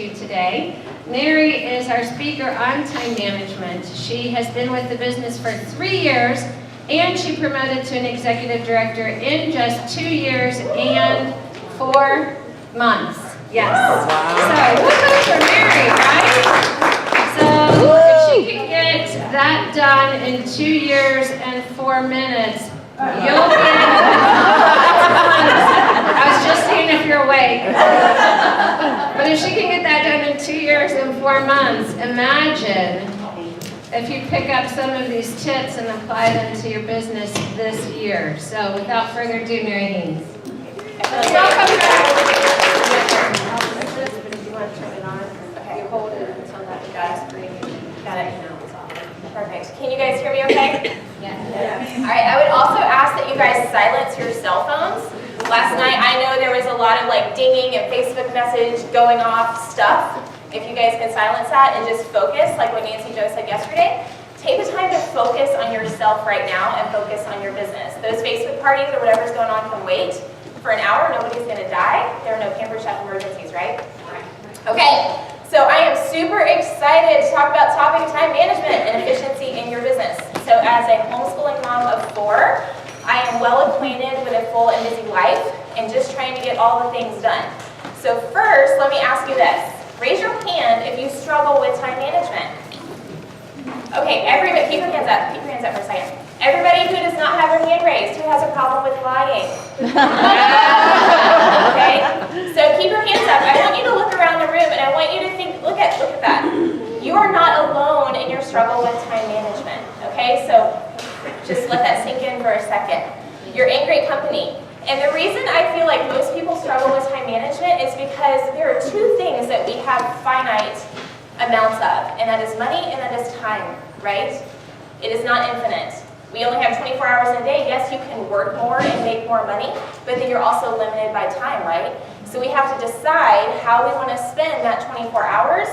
to today. Mary is our speaker on time management. She has been with the business for 3 years, and she promoted to an executive director in just 2 years and 4 months. Yes. So, woohoo for Mary, right? So, if she can get that done in 2 years and 4 minutes, you'll be I was just seeing if you're awake. But if she can get that done in 2 years and 4 months, imagine if you pick up some of these tips and apply them to your business this year. So without further ado, Mary Haynes. Welcome back. But if you want to turn it on, you hold it until that guy's green. Got it. Perfect. Can you guys hear me okay? Yes. All right, I would also ask that you guys silence your cell phones. Last night, I know there was a lot of like dinging and Facebook message going off stuff. If you guys can silence that and just focus, like what Nancy Jo said yesterday, take the time to focus on yourself right now and focus on your business. Those Facebook parties or whatever's going on can wait. For an hour, nobody's going to die. There are no pampered chef emergencies, right? Okay. So I am super excited to talk about topic of time management and efficiency in your business. So as a homeschooling mom of 4, I am well acquainted with a full and busy life and just trying to get all the things done. So first, let me ask you this. Raise your hand if you struggle with time management. Okay, everybody, keep your hands up. Keep your hands up for a second. Everybody who does not have their hand raised, who has a problem with lying? Okay, so keep your hands up. I want you to look around the room and I want you to think, look at that. You are not alone in your struggle with time management. Okay, so just let that sink in for a second. You're in great company. And the reason I feel like most people struggle with time management is because there are 2 things that we have finite amounts of, and that is money and that is time, right? It is not infinite. We only have 24 hours in a day. Yes, you can work more and make more money, but then you're also limited by time, right? So we have to decide how we want to spend that 24 hours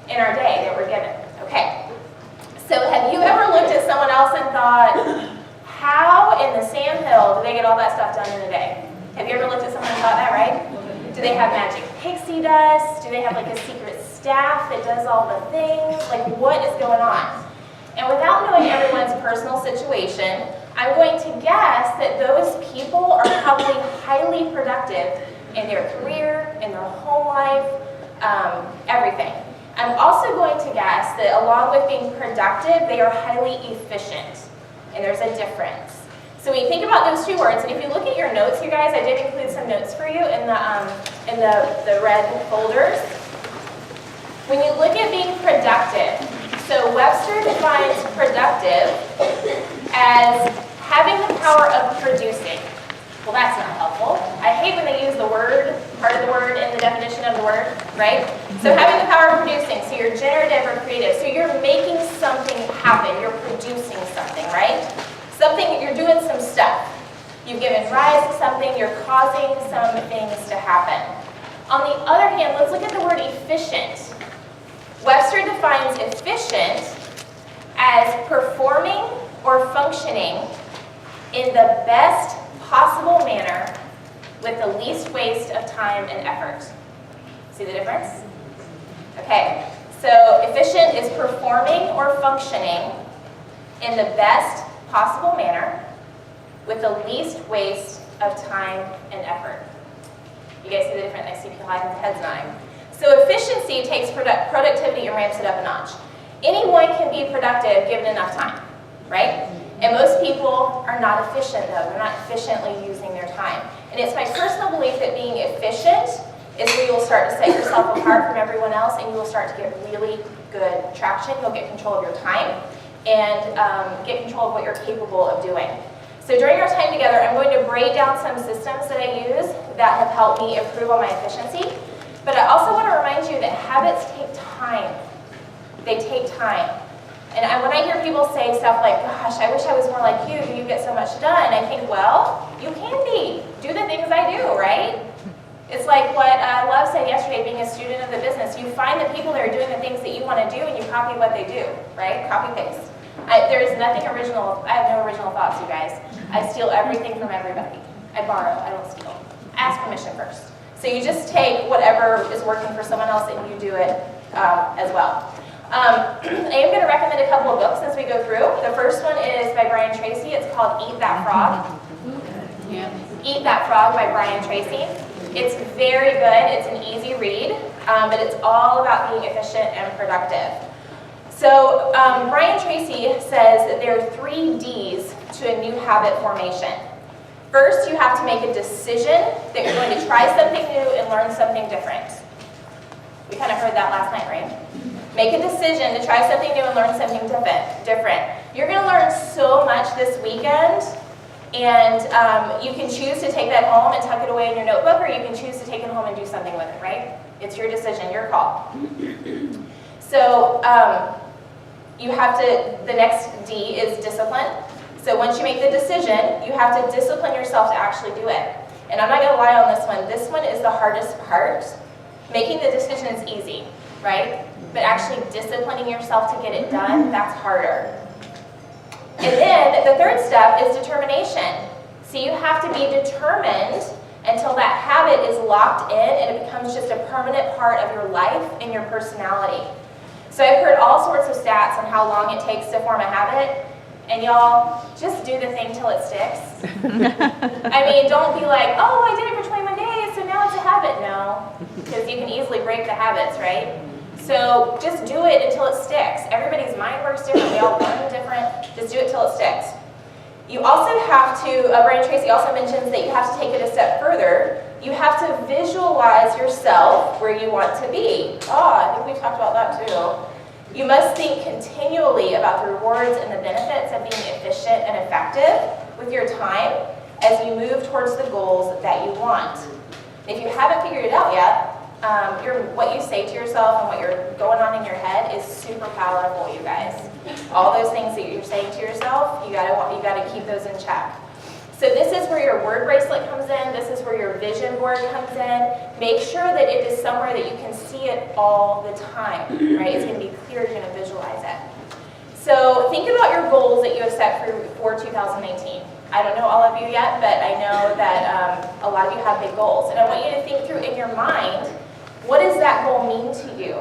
in our day that we're given. Okay. So have you ever looked at someone else and thought, how in the sandhill do they get all that stuff done in a day? Have you ever looked at someone and thought that, right? Do they have magic pixie dust? Do they have like a secret staff that does all the things? Like, what is going on? And without knowing everyone's personal situation, I'm going to guess that those people are probably highly productive in their career, in their home life, everything. I'm also going to guess that along with being productive, they are highly efficient. And there's a difference. So when you think about those 2 words, and if you look at your notes, you guys, I did include some notes for you in the red folders. When you look at being productive, so Webster defines productive as having the power of producing. Well, that's not helpful. I hate when they use the word, part of the word in the definition of the word, right? So having the power of producing, so you're generative or creative. So you're making something happen. You're producing something, right? Something, you're doing some stuff. You've given rise to something. You're causing some things to happen. On the other hand, let's look at the word efficient. Webster defines efficient as performing or functioning in the best possible manner with the least waste of time and effort. See the difference? Okay, so efficient is performing or functioning in the best possible manner with the least waste of time and effort. You guys see the difference? I see people heads nodding. So efficiency takes productivity and ramps it up a notch. Anyone can be productive given enough time, right? And most people are not efficient though. They're not efficiently using their time. And it's my personal belief that being efficient is where you will start to set yourself apart from everyone else and you will start to get really good traction. You'll get control of your time and get control of what you're capable of doing. So during our time together, I'm going to break down some systems that I use that have helped me improve on my efficiency. But I also want to remind you that habits take time. They take time. And when I hear people say stuff like, gosh, I wish I was more like you, you get so much done, I think, well, you can be. Do the things I do, right? It's like what Love said yesterday, being a student of the business. You find the people that are doing the things that you want to do and you copy what they do, right? Copy paste. There is nothing original. I have no original thoughts, you guys. I steal everything from everybody. I borrow, I don't steal. Ask permission first. So you just take whatever is working for someone else and you do it as well. I am going to recommend a couple of books as we go through. The first one is by Brian Tracy. It's called Eat That Frog. Eat That Frog by Brian Tracy. It's very good. It's an easy read, but it's all about being efficient and productive. So Brian Tracy says that there are 3 D's to a new habit formation. First, you have to make a decision that you're going to try something new and learn something different. We kind of heard that last night, right? Make a decision to try something new and learn something different. You're going to learn so much this weekend, and you can choose to take that home and tuck it away in your notebook, or you can choose to take it home and do something with it, right? It's your decision, your call. So you have to, the next D is discipline. So once you make the decision, you have to discipline yourself to actually do it. And I'm not going to lie on this one. This one is the hardest part. Making the decision is easy, right? But actually disciplining yourself to get it done, that's harder. And then the third step is determination. So you have to be determined until that habit is locked in and it becomes just a permanent part of your life and your personality. So I've heard all sorts of stats on how long it takes to form a habit. And y'all, just do the thing till it sticks. I mean, don't be like, oh, I did it for 21 days, so now it's a habit. No, because you can easily break the habits, right? So just do it until it sticks. Everybody's mind works different. We all learn different. Just do it till it sticks. You also have to, Brian Tracy also mentions that you have to take it a step further. You have to visualize yourself where you want to be. Oh, I think we've talked about that too. You must think continually about the rewards and the benefits of being efficient and effective with your time as you move towards the goals that you want. If you haven't figured it out yet, what you say to yourself and what you're going on in your head is super powerful, you guys. All those things that you're saying to yourself, you gotta keep those in check. So this is where your word bracelet comes in. This is where your vision board comes in. Make sure that it is somewhere that you can see it all the time, right? It's going to be clear, you're going to visualize it. So think about your goals that you have set for 2019. I don't know all of you yet, but I know that a lot of you have big goals. And I want you to think through in your mind, what does that goal mean to you?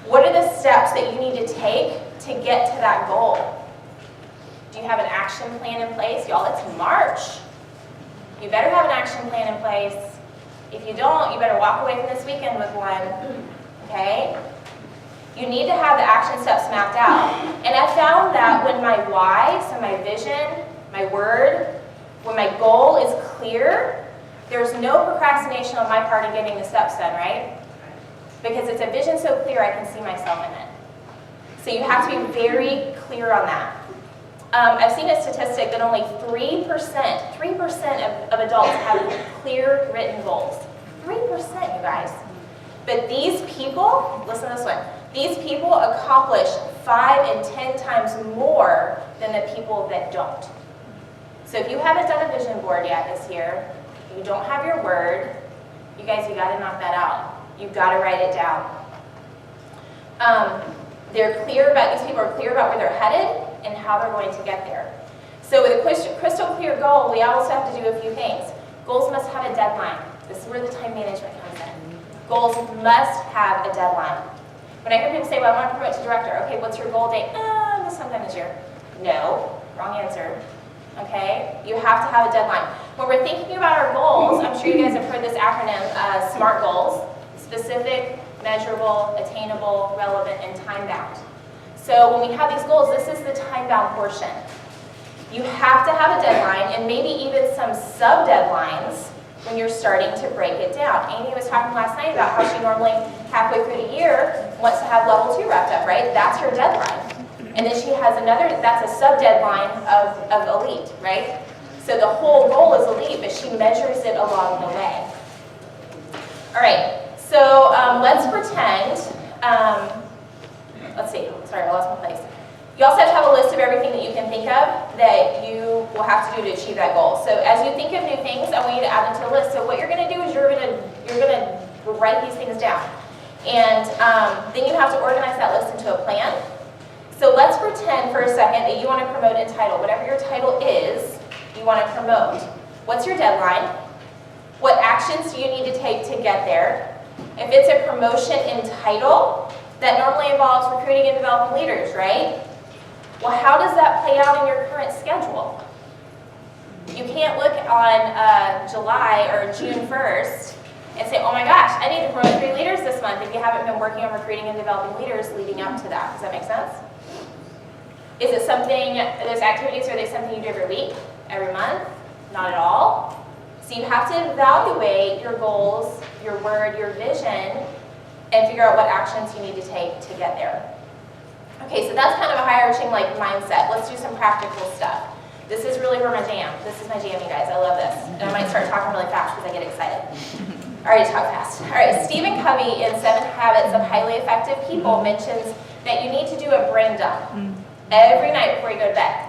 What are the steps that you need to take to get to that goal? Do you have an action plan in place? Y'all, it's March. You better have an action plan in place. If you don't, you better walk away from this weekend with one, okay? You need to have the action steps mapped out. And I found that when my why, so my vision, my word, when my goal is clear, there's no procrastination on my part in getting the steps done, right? Because it's a vision so clear I can see myself in it. So you have to be very clear on that. I've seen a statistic that only 3% of adults have clear written goals. 3%, you guys. But these people, listen to this one, these people accomplish 5 and 10 times more than the people that don't. So if you haven't done a vision board yet this year, you don't have your word, you guys, you gotta knock that out. You've gotta write it down. These people are clear about where they're headed and how they're going to get there. So with a crystal clear goal, we also have to do a few things. Goals must have a deadline. This is where the time management comes in. Goals must have a deadline. When I hear people say, well, I want to promote to director, okay, what's your goal date? This sometime this year. No, wrong answer. Okay, you have to have a deadline. When we're thinking about our goals, I'm sure you guys have heard this acronym, SMART goals: specific, measurable, attainable, relevant, and time-bound. So when we have these goals, this is the time-bound portion. You have to have a deadline and maybe even some sub-deadlines when you're starting to break it down. Amy was talking last night about how she normally, halfway through the year, wants to have level 2 wrapped up, right? That's her deadline. And then she has another, that's a sub-deadline of elite, right? So the whole goal is elite, but she measures it along the way. All right, so let's pretend, let's see, sorry, I lost my place. You also have to have a list of everything that you can think of that you will have to do to achieve that goal. So as you think of new things, I want you to add them to the list. So what you're going to do is you're going to write these things down. And then you have to organize that list into a plan. So let's pretend for a second that you want to promote a title. Whatever your title is, you want to promote. What's your deadline? What actions do you need to take to get there? If it's a promotion in title, that normally involves recruiting and developing leaders, right? Well, how does that play out in your current schedule? You can't look on July or June 1st and say, oh my gosh, I need to promote 3 leaders this month if you haven't been working on recruiting and developing leaders leading up to that. Does that make sense? Is it something, those activities, are they something you do every week, every month? Not at all. So you have to evaluate your goals, your word, your vision, and figure out what actions you need to take to get there. Okay, so that's kind of a high-arching mindset. Let's do some practical stuff. This is really where my jam. This is my jam, you guys. I love this. And I might start talking really fast because I get excited. All right, talk fast. All right, Stephen Covey in 7 Habits of Highly Effective People mentions that you need to do a brain dump every night before you go to bed.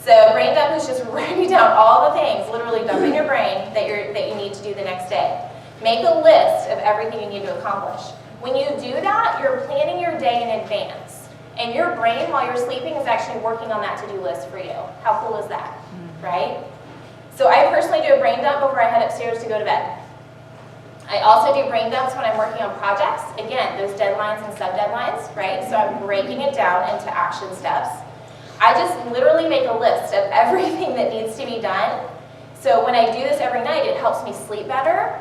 So brain dump is just writing down all the things, literally dumping your brain that you need to do the next day. Make a list of everything you need to accomplish. When you do that, you're planning your day in advance. And your brain, while you're sleeping, is actually working on that to-do list for you. How cool is that, right? So I personally do a brain dump before I head upstairs to go to bed. I also do brain dumps when I'm working on projects. Again, those deadlines and sub-deadlines, right? So I'm breaking it down into action steps. I just literally make a list of everything that needs to be done. So when I do this every night, it helps me sleep better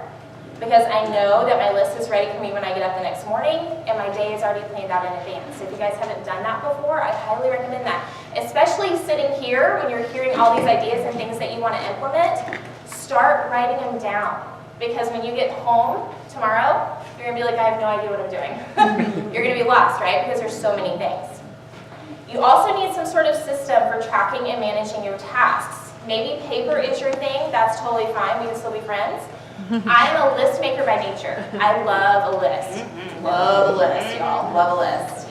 because I know that my list is ready for me when I get up the next morning and my day is already planned out in advance. So if you guys haven't done that before, I highly recommend that. Especially sitting here when you're hearing all these ideas and things that you want to implement, start writing them down. Because when you get home tomorrow, you're going to be like, I have no idea what I'm doing. You're going to be lost, right? Because there's so many things. You also need some sort of system for tracking and managing your tasks. Maybe paper is your thing. That's totally fine. We can still be friends. I'm a list maker by nature. I love a list. Love a list, y'all. Love a list.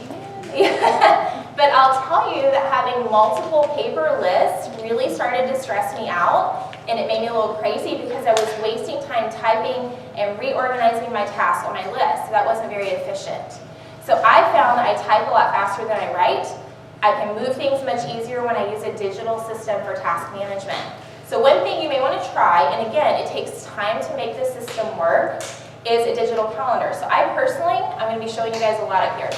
But I'll tell you that having multiple paper lists really started to stress me out, and it made me a little crazy because I was wasting time typing and reorganizing my tasks on my list. So that wasn't very efficient. So I found that I type a lot faster than I write. I can move things much easier when I use a digital system for task management. So one thing you may want to try, and again, it takes time to make the system work, is a digital calendar. So I personally, I'm going to be showing you guys a lot up here.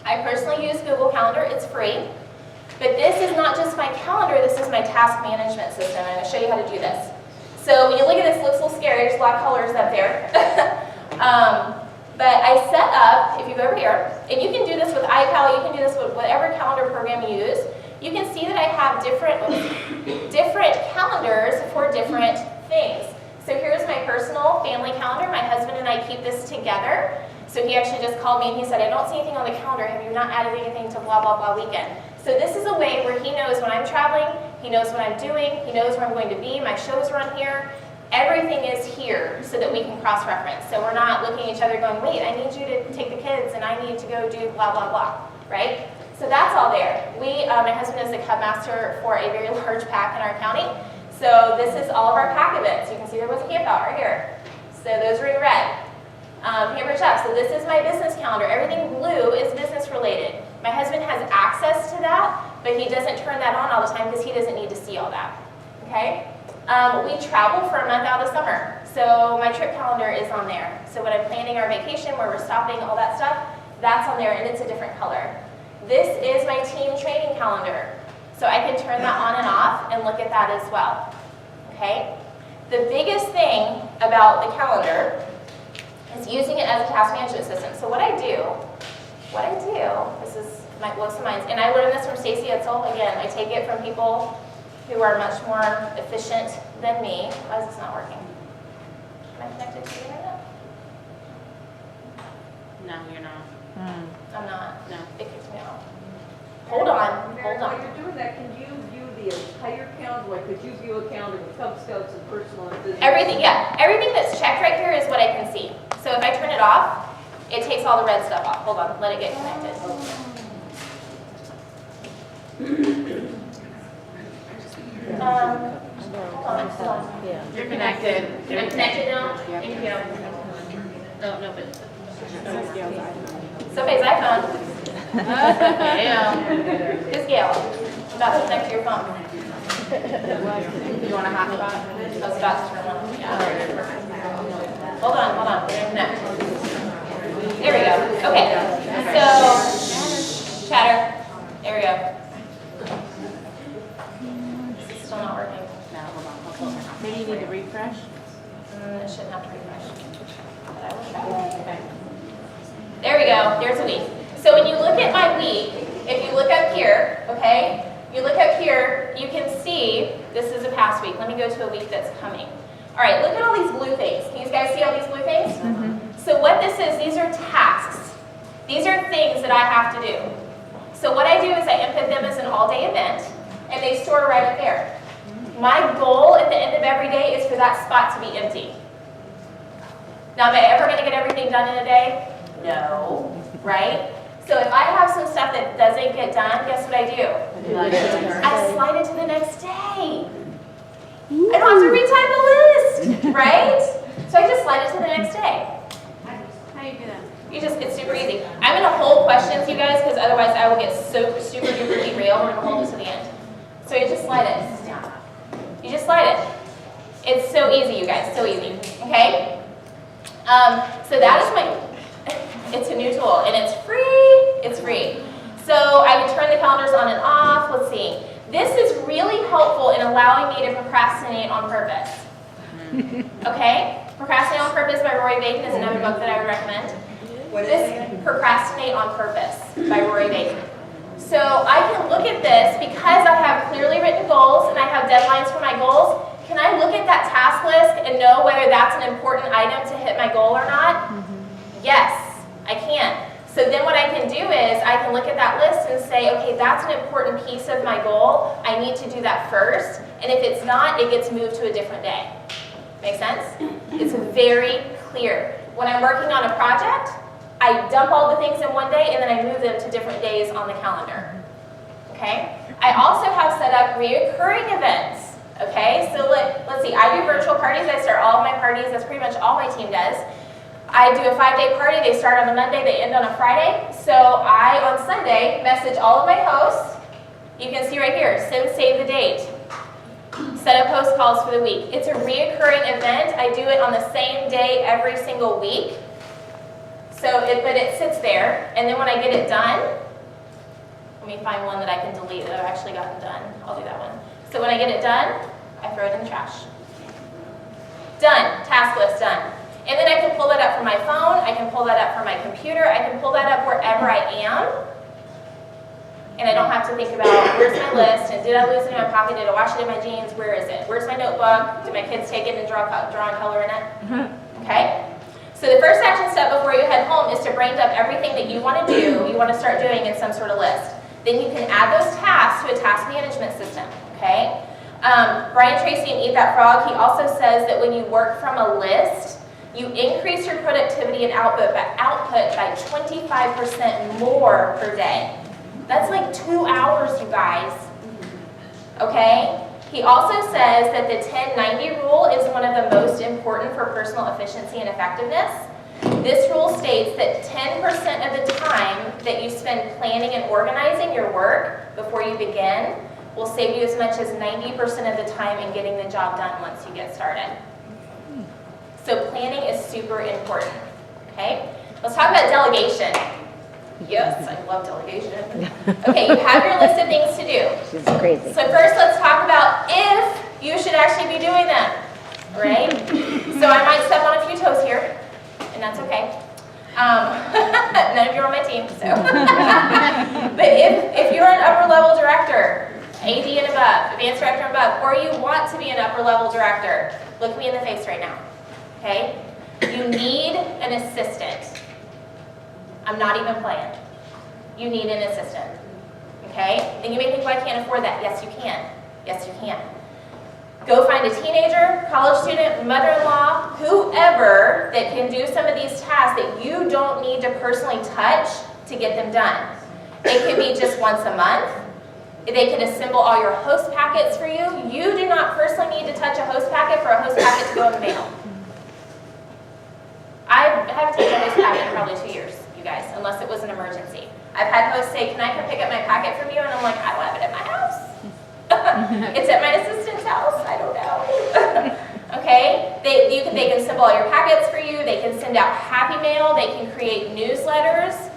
I personally use Google Calendar. It's free. But this is not just my calendar, this is my task management system. I'm going to show you how to do this. So when you look at this, it looks a little scary. There's a lot of colors up there. But I set up, if you go over here, and you can do this with iCal, you can do this with whatever calendar program you use. You can see that I have different calendars for different things. So here's my personal family calendar. My husband and I keep this together. So he actually just called me and he said, I don't see anything on the calendar. Have you not added anything to blah, blah, blah weekend? So this is a way where he knows when I'm traveling, he knows what I'm doing, he knows where I'm going to be, my shows are on here. Everything is here so that we can cross-reference. So we're not looking at each other going, wait, I need you to take the kids and I need to go do blah, blah, blah, right? So that's all there. My husband is the Cub Master for a very large pack in our county. So this is all of our pack events. You can see there was a camp out right here. So those are in red. Hamburg Chuck. So this is my business calendar. Everything blue is business related. My husband has access to that, but he doesn't turn that on all the time because he doesn't need to see all that. Okay? We travel for a month out of summer. So my trip calendar is on there. So when I'm planning our vacation, where we're stopping, all that stuff, that's on there and it's a different color. This is my team training calendar. So I can turn that on and off and look at that as well. Okay? The biggest thing about the calendar is using it as a task management system. So what I do, this is my blows some minds, and I learned this from Stacey Etzel. Again, I take it from people who are much more efficient than me. Why is this not working? Am I connected to the internet? No, you're not. I'm not. No. It kicks me off. Hold on. Mary, while you're doing that, can you view the entire calendar? Like, could you view a calendar with Cub Scouts and personal and business? Everything, yeah. Everything that's checked right here is what I can see. So if I turn it off, it takes all the red stuff off. Hold on, let it get connected. Hold on. You're connected. I'm connected now? Thank you. Oh, no, but. Somebody's iPhone. Yeah. Who's Gail? I'm about to connect to your phone. You want a hot spot? I was about to turn one on. Yeah. Hold on. We're gonna connect. There we go. Okay. So, chatter. There we go. Still not working. No, hold on, I'll close it. Maybe you need to refresh? It shouldn't have to refresh. But I will try. Okay. There we go. There's a week. So when you look at my week, if you look up here, okay, you look up here, you can see this is a past week. Let me go to a week that's coming. All right, look at all these blue things. Can you guys see all these blue things? So what this is, these are tasks. These are things that I have to do. So what I do is I input them as an all-day event, and they store right up there. My goal at the end of every day is for that spot to be empty. Now, am I ever going to get everything done in a day? No, right? So if I have some stuff that doesn't get done, guess what I do? I slide it to the next day. I don't have to retype the list, right? So I just slide it to the next day. How you do that? It's super easy. I'm going to hold questions, you guys, because otherwise I will get so super duper derailed. We're going to hold this to the end. So you just slide it. You just slide it. It's so easy, you guys, so easy, okay? So that is my, it's a new tool, and it's free. So I can turn the calendars on and off. Let's see. This is really helpful in allowing me to procrastinate on purpose. Okay? Procrastinate on Purpose by Rory Bacon is another book that I would recommend. This Procrastinate on Purpose by Rory Bacon. So I can look at this because I have clearly written goals and I have deadlines for my goals. Can I look at that task list and know whether that's an important item to hit my goal or not? Yes, I can. So then what I can do is I can look at that list and say, okay, that's an important piece of my goal. I need to do that first. And if it's not, it gets moved to a different day. Make sense? It's very clear. When I'm working on a project, I dump all the things in one day and then I move them to different days on the calendar. Okay? I also have set up reoccurring events. Okay? So let's see. I do virtual parties. I start all of my parties. That's pretty much all my team does. I do a 5-day party. They start on a Monday. They end on a Friday. So I, on Sunday, message all of my hosts. You can see right here, save the date. Set up host calls for the week. It's a reoccurring event. I do it on the same day every single week. But it sits there, and then when I get it done, let me find one that I can delete that I've actually gotten done. I'll do that one. So when I get it done, I throw it in the trash. Done. Task list done. And then I can pull that up from my phone. I can pull that up from my computer. I can pull that up wherever I am. And I don't have to think about where's my list, and did I lose it in my pocket? Did I wash it in my jeans? Where is it? Where's my notebook? Did my kids take it and draw and color in it? Okay? So the first action step before you head home is to brain dump everything that you want to do, you want to start doing in some sort of list. Then you can add those tasks to a task management system, okay? Brian Tracy in Eat That Frog, he also says that when you work from a list, you increase your productivity and output by 25% more per day. That's like 2 hours, you guys, okay? He also says that the 10-90 rule is one of the most important for personal efficiency and effectiveness. This rule states that 10% of the time that you spend planning and organizing your work before you begin will save you as much as 90% of the time in getting the job done once you get started. So planning is super important, okay? Let's talk about delegation. Yes, I love delegation. Okay, you have your list of things to do. She's crazy. So first let's talk about if you should actually be doing them, right? So I might step on a few toes here, and that's okay. None of you are on my team, so. But if you're an upper level director, AD and above, advanced director and above, or you want to be an upper level director, look me in the face right now, okay? You need an assistant. I'm not even playing. You need an assistant, okay? And you may think, well, I can't afford that. Yes, you can. Yes, you can. Go find a teenager, college student, mother-in-law, whoever that can do some of these tasks that you don't need to personally touch to get them done. It could be just once a month. They can assemble all your host packets for you. You do not personally need to touch a host packet for a host packet to go in the mail. I haven't touched a host packet in probably 2 years. Guys, unless it was an emergency. I've had hosts say, can I come pick up my packet from you? And I'm like, I don't have it at my house. It's at my assistant's house, I don't know. Okay, they can assemble all your packets for you, they can send out happy mail, they can create newsletters.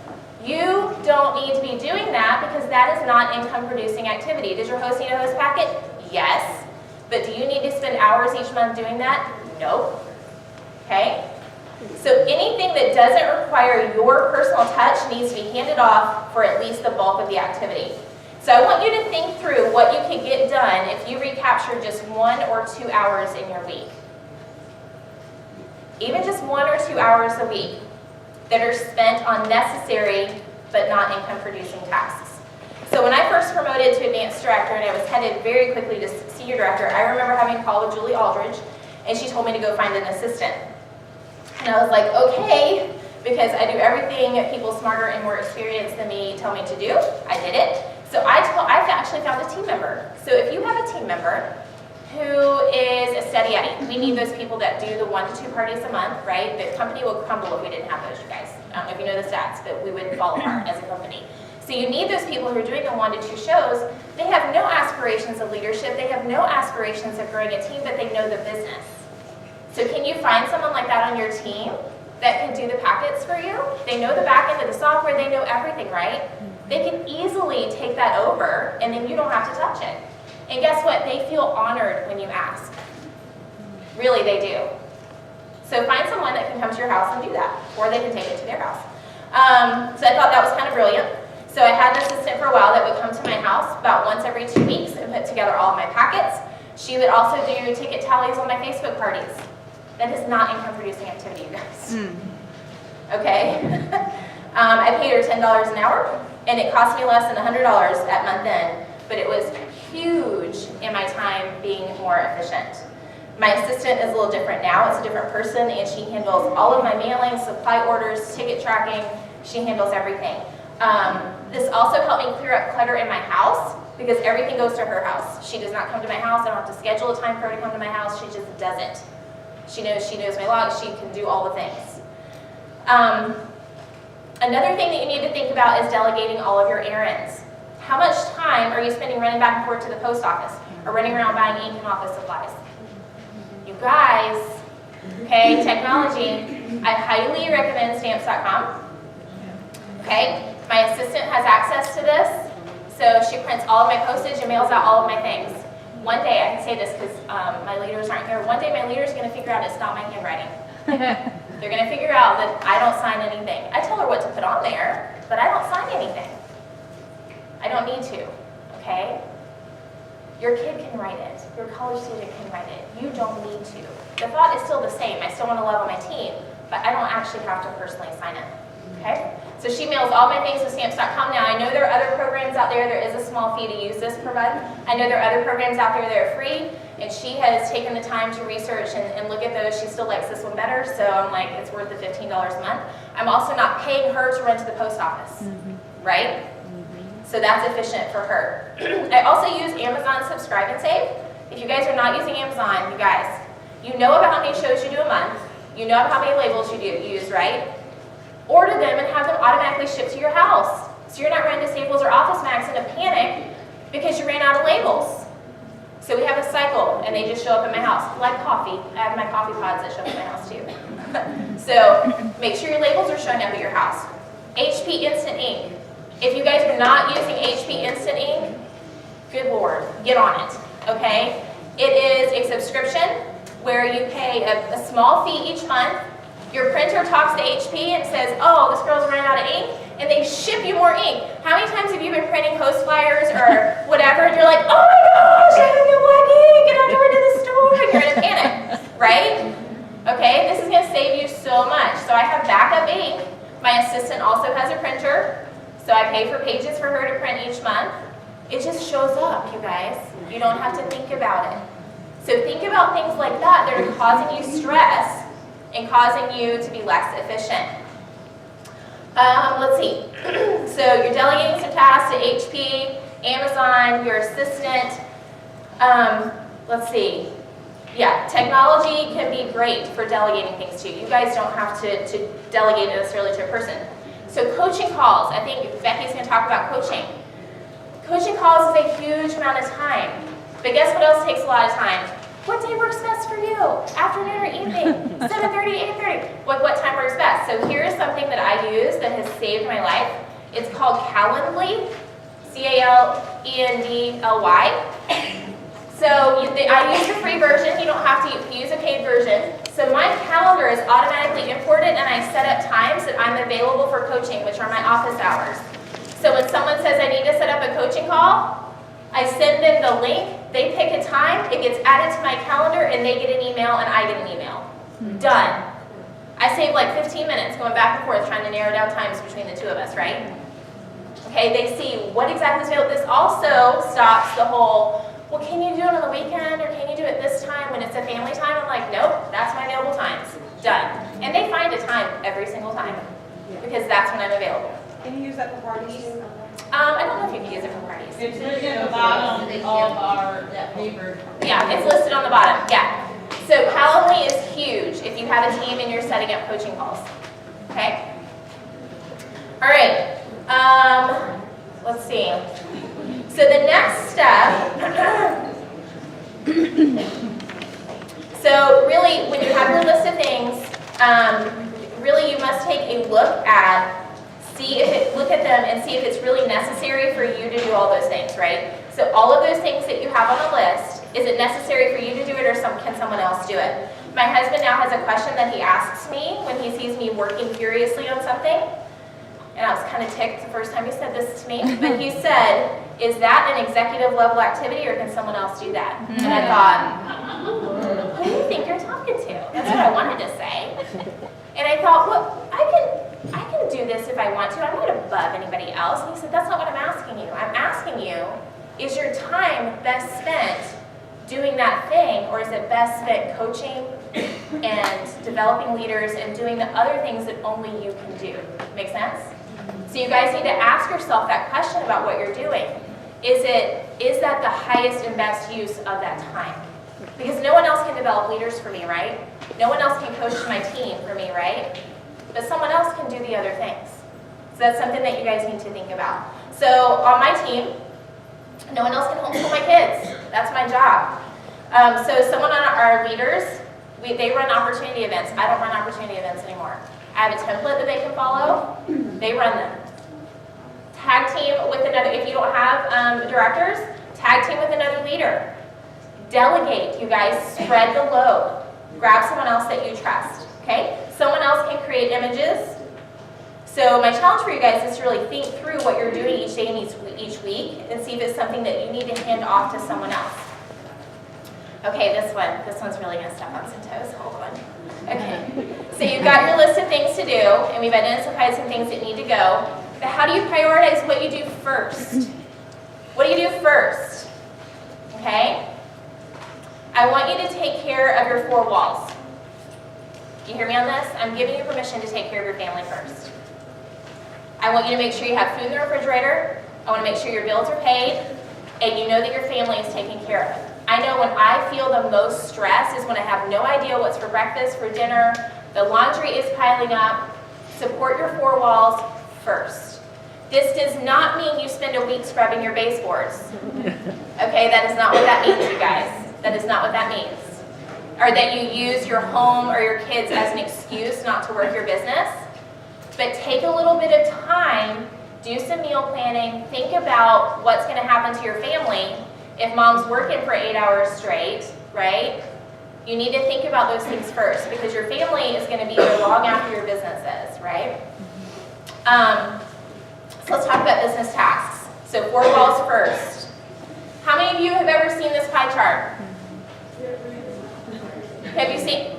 You don't need to be doing that because that is not income producing activity. Does your host need a host packet? Yes. But do you need to spend hours each month doing that? Nope. Okay? So anything that doesn't require your personal touch needs to be handed off for at least the bulk of the activity. So I want you to think through what you could get done if you recapture just 1 or 2 hours in your week. Even just 1 or 2 hours a week that are spent on necessary but not income-producing tasks. So when I first promoted to advanced director and I was headed very quickly to senior director, I remember having a call with Julie Aldridge, and she told me to go find an assistant. And I was like, okay, because I do everything that people smarter and more experienced than me tell me to do. I did it. So I actually found a team member. So if you have a team member who is a steady Eddie, we need those people that do the 1 to 2 parties a month, right? The company would crumble if we didn't have those, you guys. I don't know if you know the stats, but we would fall apart as a company. So you need those people who are doing the 1 to 2 shows. They have no aspirations of leadership. They have no aspirations of growing a team, but they know the business. So can you find someone like that on your team that can do the packets for you? They know the back end of the software. They know everything, right? They can easily take that over, and then you don't have to touch it. And guess what? They feel honored when you ask. Really, they do. So find someone that can come to your house and do that, or they can take it to their house. So I thought that was kind of brilliant. So I had an assistant for a while that would come to my house about once every 2 weeks and put together all of my packets. She would also do ticket tallies on my Facebook parties. That is not income-producing activity, you guys. Okay? I paid her $10 an hour, and it cost me less than $100 at month end, but it was huge in my time being more efficient. My assistant is a little different now. It's a different person, and she handles all of my mailings, supply orders, ticket tracking. She handles everything. This also helped me clear up clutter in my house because everything goes to her house. She does not come to my house. I don't have to schedule a time for her to come to my house. She just does it. She knows my logs. She can do all the things. Another thing that you need to think about is delegating all of your errands. How much time are you spending running back and forth to the post office or running around buying ink and office supplies? You guys, okay, technology, I highly recommend stamps.com. Okay, my assistant has access to this, so she prints all of my postage and mails out all of my things. One day, I can say this because my leaders aren't here, one day my leader's going to figure out it's not my handwriting. They're going to figure out that I don't sign anything. I tell her what to put on there, but I don't sign anything. I don't need to, okay? Your kid can write it. Your college student can write it. You don't need to. The thought is still the same. I still want to love on my team, but I don't actually have to personally sign it, okay? So she mails all my things to stamps.com. Now, I know there are other programs out there. There is a small fee to use this provider. I know there are other programs out there that are free, and she has taken the time to research and look at those. She still likes this one better, so I'm like, it's worth the $15 a month. I'm also not paying her to run to the post office, right? So that's efficient for her. I also use Amazon Subscribe and Save. If you guys are not using Amazon, you guys, you know about how many shows you do a month. You know about how many labels you use, right? Order them and have them automatically shipped to your house. So you're not running to Staples or Office Max in a panic because you ran out of labels. So we have a cycle, and they just show up at my house. Like coffee. I have my coffee pods that show up at my house too. So make sure your labels are showing up at your house. HP Instant Ink. If you guys are not using HP Instant Ink, good Lord, get on it, okay? It is a subscription where you pay a small fee each month. Your printer talks to HP and says, oh, this girl's running out of ink, and they ship you more ink. How many times have you been printing host flyers or whatever, and you're like, oh my gosh, I have no ink, and I have to run to the store, and you're in a panic, right? Okay, this is gonna save you so much. So I have backup ink. My assistant also has a printer. So I pay for pages for her to print each month. It just shows up, you guys. You don't have to think about it. So think about things like that that are causing you stress and causing you to be less efficient. Let's see. So you're delegating some tasks to HP, Amazon, your assistant. Let's see. Yeah, technology can be great for delegating things to. You guys don't have to delegate it necessarily to a person. So coaching calls, I think Becky's going to talk about coaching. Coaching calls is a huge amount of time. But guess what else takes a lot of time? What day works best for you? Afternoon or evening? 7:30, 8:30? What time works best? So here's something that I use that has saved my life. It's called Calendly, Calendly. So I use the free version. You don't have to use a paid version. So my calendar is automatically imported, and I set up times that I'm available for coaching, which are my office hours. So when someone says I need to set up a coaching call, I send them the link, they pick a time, it gets added to my calendar, and they get an email, and I get an email. Done. I save like 15 minutes going back and forth trying to narrow down times between the two of us, right? Okay, they see what exactly is available. This also stops the whole, well, can you do it on the weekend, or can you do it this time when it's a family time? I'm like, nope, that's my available times. Done. And they find a time every single time, because that's when I'm available. Can you use that for parties? I don't know if you can use it for parties. It's listed at the bottom of that paper. Yeah, it's listed on the bottom, yeah. So Calendly is huge if you have a team and you're setting up coaching calls, okay? All right, let's see. So the next step, so really when you have your list of things, really you must take a look at look at them and see if it's really necessary for you to do all those things, right? So all of those things that you have on the list, is it necessary for you to do it, or can someone else do it? My husband now has a question that he asks me when he sees me working furiously on something. And I was kind of ticked the first time he said this to me. But he said, is that an executive level activity, or can someone else do that? And I thought, who do you think you're talking to? That's what I wanted to say. And I thought, well, I can do this if I want to. I'm not above anybody else. And he said, that's not what I'm asking you. I'm asking you, is your time best spent doing that thing, or is it best spent coaching and developing leaders and doing the other things that only you can do? Make sense? So you guys need to ask yourself that question about what you're doing. Is that the highest and best use of that time? Because no one else can develop leaders for me, right? No one else can coach my team for me, right? But someone else can do the other things. So that's something that you guys need to think about. So on my team, no one else can homeschool my kids. That's my job. So someone on our leaders, they run opportunity events. I don't run opportunity events anymore. I have a template that they can follow. They run them. Tag team with another, if you don't have directors, tag team with another leader. Delegate, you guys, spread the load. Grab someone else that you trust, okay? Someone else can create images. So my challenge for you guys is to really think through what you're doing each day and each week and see if it's something that you need to hand off to someone else. Okay, this one's really gonna step on some toes, hold on. Okay, so you've got your list of things to do, and we've identified some things that need to go, but how do you prioritize what you do first? What do you do first? Okay? I want you to take care of your four walls. Do you hear me on this? I'm giving you permission to take care of your family first. I want you to make sure you have food in the refrigerator. I want to make sure your bills are paid, and you know that your family is taken care of. I know when I feel the most stress is when I have no idea what's for breakfast, for dinner, the laundry is piling up. Support your four walls first. This does not mean you spend a week scrubbing your baseboards. Okay, that is not what that means, you guys. That is not what that means. Or that you use your home or your kids as an excuse not to work your business. But take a little bit of time, do some meal planning, think about what's going to happen to your family if mom's working for 8 hours straight, right? You need to think about those things first, because your family is going to be there long after your business is, right? So let's talk about business tasks. So 4 walls first. How many of you have ever seen this pie chart? Have you seen?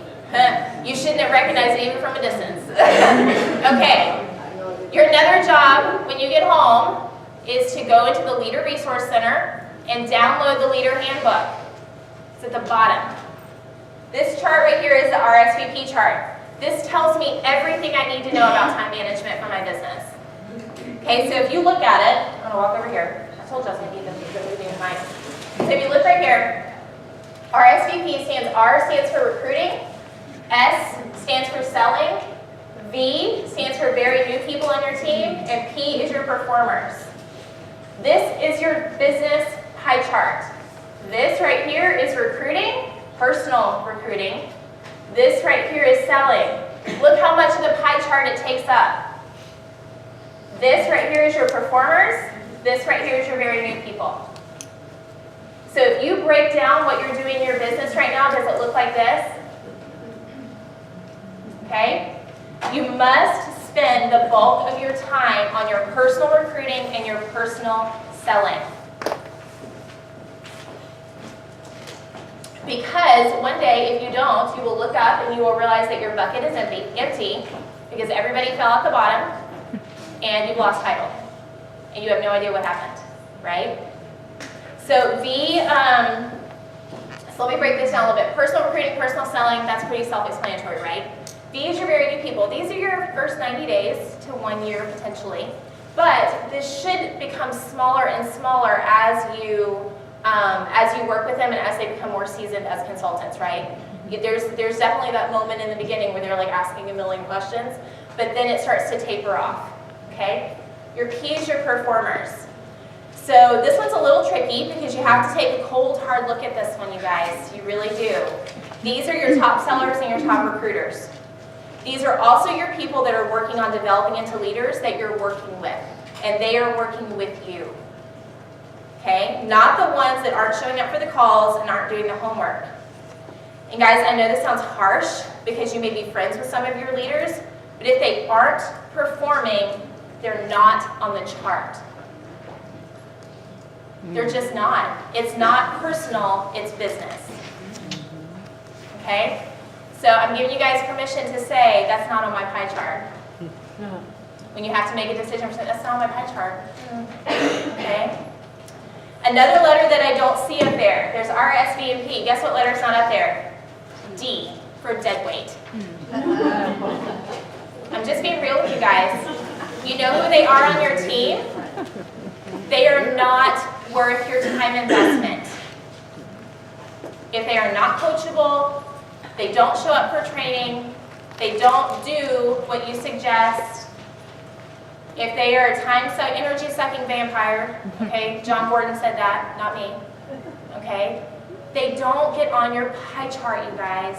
You shouldn't have recognized it even from a distance. Okay. Your another job when you get home is to go into the Leader Resource Center and download the Leader Handbook. It's at the bottom. This chart right here is the RSVP chart. This tells me everything I need to know about time management for my business. Okay, so if you look at it, I'm going to walk over here. I told you I was going to need the moving mic. So if you look right here, RSVP stands for recruiting, S stands for selling, V stands for very new people on your team, and P is your performers. This is your business pie chart. This right here is recruiting, personal recruiting. This right here is selling. Look how much of the pie chart it takes up. This right here is your performers. This right here is your very new people. So if you break down what you're doing in your business right now, does it look like this? Okay? You must spend the bulk of your time on your personal recruiting and your personal selling. Because one day, if you don't, you will look up and you will realize that your bucket is empty because everybody fell out the bottom and you've lost title. And you have no idea what happened, right? So so let me break this down a little bit. Personal recruiting, personal selling, that's pretty self-explanatory, right? These are very new people. These are your first 90 days to 1 year potentially. But this should become smaller and smaller as you work with them and as they become more seasoned as consultants, right? There's definitely that moment in the beginning where they're like asking a million questions, but then it starts to taper off, okay? Your P's, your performers. So this one's a little tricky because you have to take a cold, hard look at this one, you guys. You really do. These are your top sellers and your top recruiters. These are also your people that are working on developing into leaders that you're working with, and they are working with you. Okay? Not the ones that aren't showing up for the calls and aren't doing the homework. And guys, I know this sounds harsh because you may be friends with some of your leaders, but if they aren't performing, they're not on the chart. They're just not. It's not personal, it's business. Okay? So I'm giving you guys permission to say, that's not on my pie chart. When you have to make a decision, that's not on my pie chart. Okay? Another letter that I don't see up there, there's R, S, V, and P. Guess what letter's not up there? D, for dead weight. I'm just being real with you guys. You know who they are on your team? They are not worth your time investment. If they are not coachable, they don't show up for training, they don't do what you suggest, if they are a energy-sucking vampire, okay, John Gordon said that, not me, okay, they don't get on your pie chart, you guys.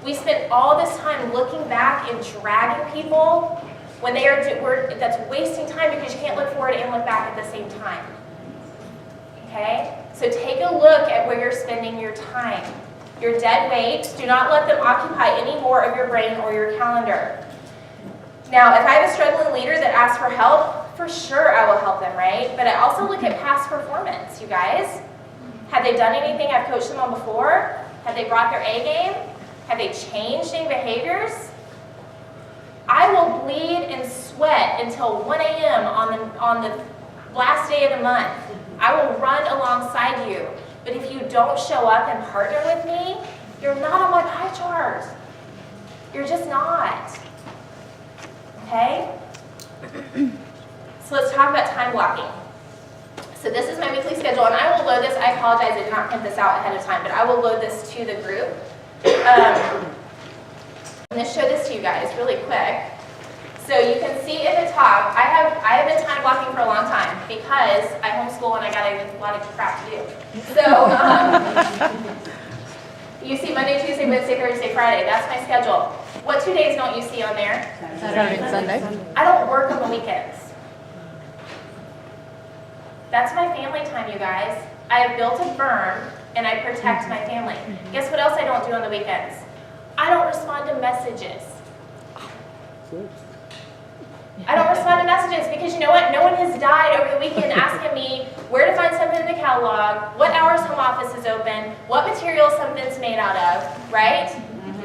We spend all this time looking back and dragging people when they are, that's wasting time because you can't look forward and look back at the same time, okay? So take a look at where you're spending your time. Your dead weight, do not let them occupy any more of your brain or your calendar. Now, if I have a struggling leader that asks for help, for sure I will help them, right? But I also look at past performance, you guys. Have they done anything I've coached them on before? Have they brought their A game? Have they changed any behaviors? I will bleed and sweat until 1 a.m. on the last day of the month. I will run alongside you. But if you don't show up and partner with me, you're not on my pie chart. You're just not. Okay? So let's talk about time blocking. So this is my weekly schedule, and I will load this. I apologize, I did not print this out ahead of time, but I will load this to the group. I'm going to show this to you guys really quick. So you can see at the top, I have been time blocking for a long time because I homeschool and I got a lot of crap to do. So you see Monday, Tuesday, Wednesday, Thursday, Friday. That's my schedule. What 2 days don't you see on there? Saturday and Sunday. I don't work on the weekends. That's my family time, you guys. I have built a berm and I protect my family. Guess what else I don't do on the weekends? I don't respond to messages. I don't respond to messages because you know what? No one has died over the weekend asking me where to find something in the catalog, what hours home office is open, what material something's made out of, right?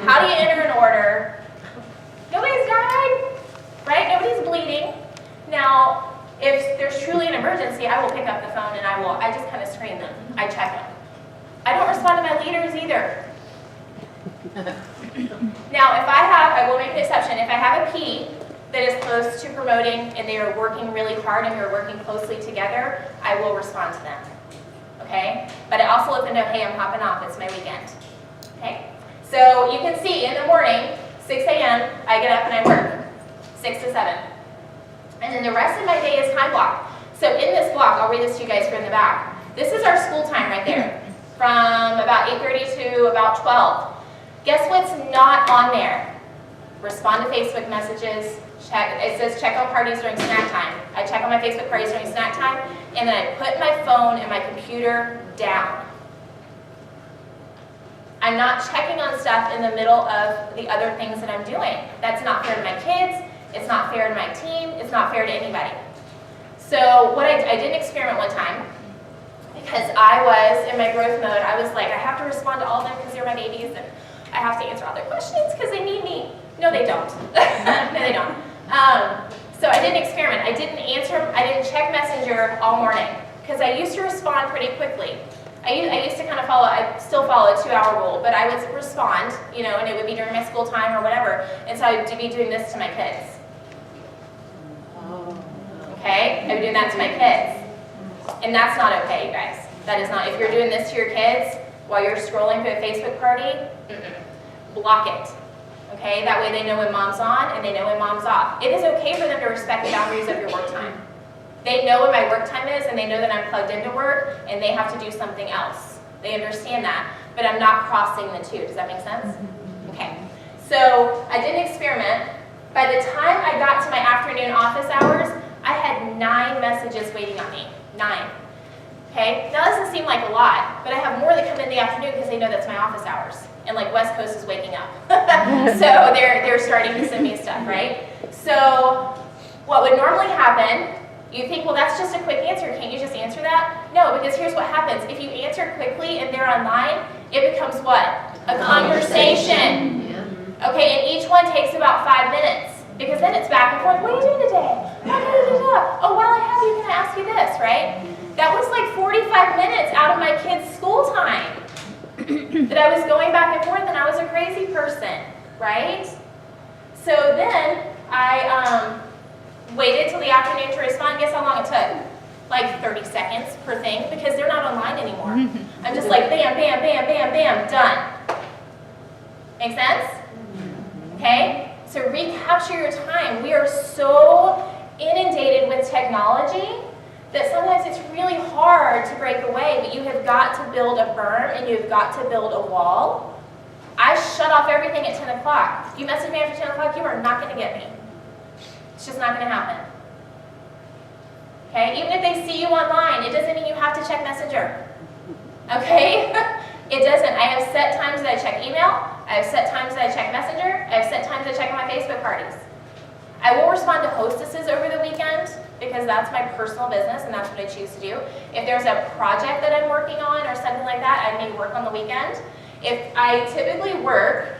How do you enter an order? Nobody's died, right? Nobody's bleeding. Now, if there's truly an emergency, I will pick up the phone and I just kind of screen them. I check them. I don't respond to my leaders either. Now, I will make an exception. If I have a P that is close to promoting and they are working really hard and we're working closely together, I will respond to them, okay? But I also let them know, hey, I'm popping off, it's my weekend, okay? So you can see in the morning, 6 a.m., I get up and I work, 6 to 7. And then the rest of my day is time block. So in this block, I'll read this to you guys from the back. This is our school time right there. from about 8:30 to about 12. Guess what's not on there? Respond to Facebook messages. It says check on parties during snack time. I check on my Facebook parties during snack time, and then I put my phone and my computer down. I'm not checking on stuff in the middle of the other things that I'm doing. That's not fair to my kids. It's not fair to my team. It's not fair to anybody. So what I did an experiment one time, because I was in my growth mode. I was like, I have to respond to all of them because they're my babies, and I have to answer all their questions because they need me. No, they don't. No, they don't. So I did an experiment. I didn't check Messenger all morning because I used to respond pretty quickly. I used to kind of I still follow a 2-hour rule, but I would respond, and it would be during my school time or whatever, and so I would be doing this to my kids. Okay? I would be doing that to my kids. And that's not okay, you guys. That is not, if you're doing this to your kids while you're scrolling through a Facebook party, block it. Okay? That way they know when mom's on and they know when mom's off. It is okay for them to respect the boundaries of your work time. They know what my work time is, and they know that I'm plugged into work, and they have to do something else. They understand that, but I'm not crossing the two. Does that make sense? Okay. So I did an experiment. By the time I got to my afternoon office hours, I had 9 messages waiting on me. 9. Okay? Now, that doesn't seem like a lot, but I have more that come in the afternoon because they know that's my office hours. And like West Coast is waking up. So they're starting to send me stuff, right? So what would normally happen, you think, well, that's just a quick answer. Can't you just answer that? No, because here's what happens. If you answer quickly and they're online, it becomes what? A conversation. Okay, and each one takes about 5 minutes. Because then it's back and forth. What are you doing today? Oh, while I have you, can I ask you this, right? That was like 45 minutes out of my kids' school time that I was going back and forth, and I was a crazy person, right? So then I waited till the afternoon to respond. Guess how long it took? Like 30 seconds per thing, because they're not online anymore. I'm just like bam, bam, bam, bam, bam, done. Make sense? Okay? So recapture your time. We are so inundated with technology that sometimes it's really hard to break away, but you have got to build a berm and you've got to build a wall. I shut off everything at 10 o'clock. If you message me after 10 o'clock, you are not going to get me. It's just not going to happen. Okay? Even if they see you online, it doesn't mean you have to check Messenger. Okay? It doesn't. I have set times that I check email. I have set times that I check Messenger. I have set times that I check on my Facebook parties. I will respond to hostesses over the weekend because that's my personal business and that's what I choose to do. If there's a project that I'm working on or something like that, I may work on the weekend. If I typically work,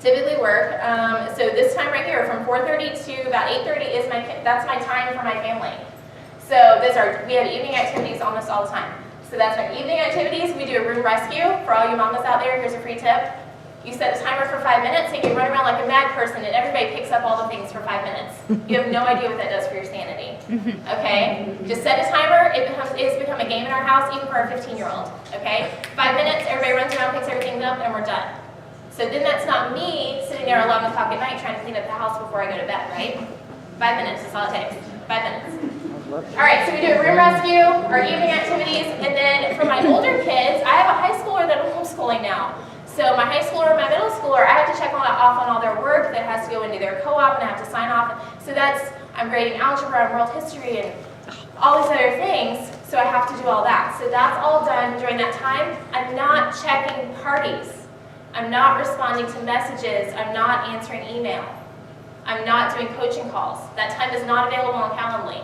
so this time right here from 4:30 to about 8:30 that's my time for my family. So we have evening activities almost all the time. So that's my evening activities. We do a room rescue. For all you mamas out there, here's a free tip. You set a timer for 5 minutes and you run around like a mad person and everybody picks up all the things for 5 minutes. You have no idea what that does for your sanity. Okay? Just set a timer. It's become a game in our house, even for our 15-year-old. Okay? 5 minutes, everybody runs around, picks everything up, and we're done. So then that's not me sitting there 11 o'clock at night trying to clean up the house before I go to bed, right? 5 minutes, that's all it takes. 5 minutes. All right, so we do a room rescue, our evening activities, and then for my older kids, I have a high schooler that I'm homeschooling now. So my high schooler and my middle schooler, I have to check off on all their work that has to go into their co-op, and I have to sign off. So I'm grading algebra and world history and all these other things, so I have to do all that. So that's all done during that time. I'm not checking parties. I'm not responding to messages. I'm not answering email. I'm not doing coaching calls. That time is not available on Calendly.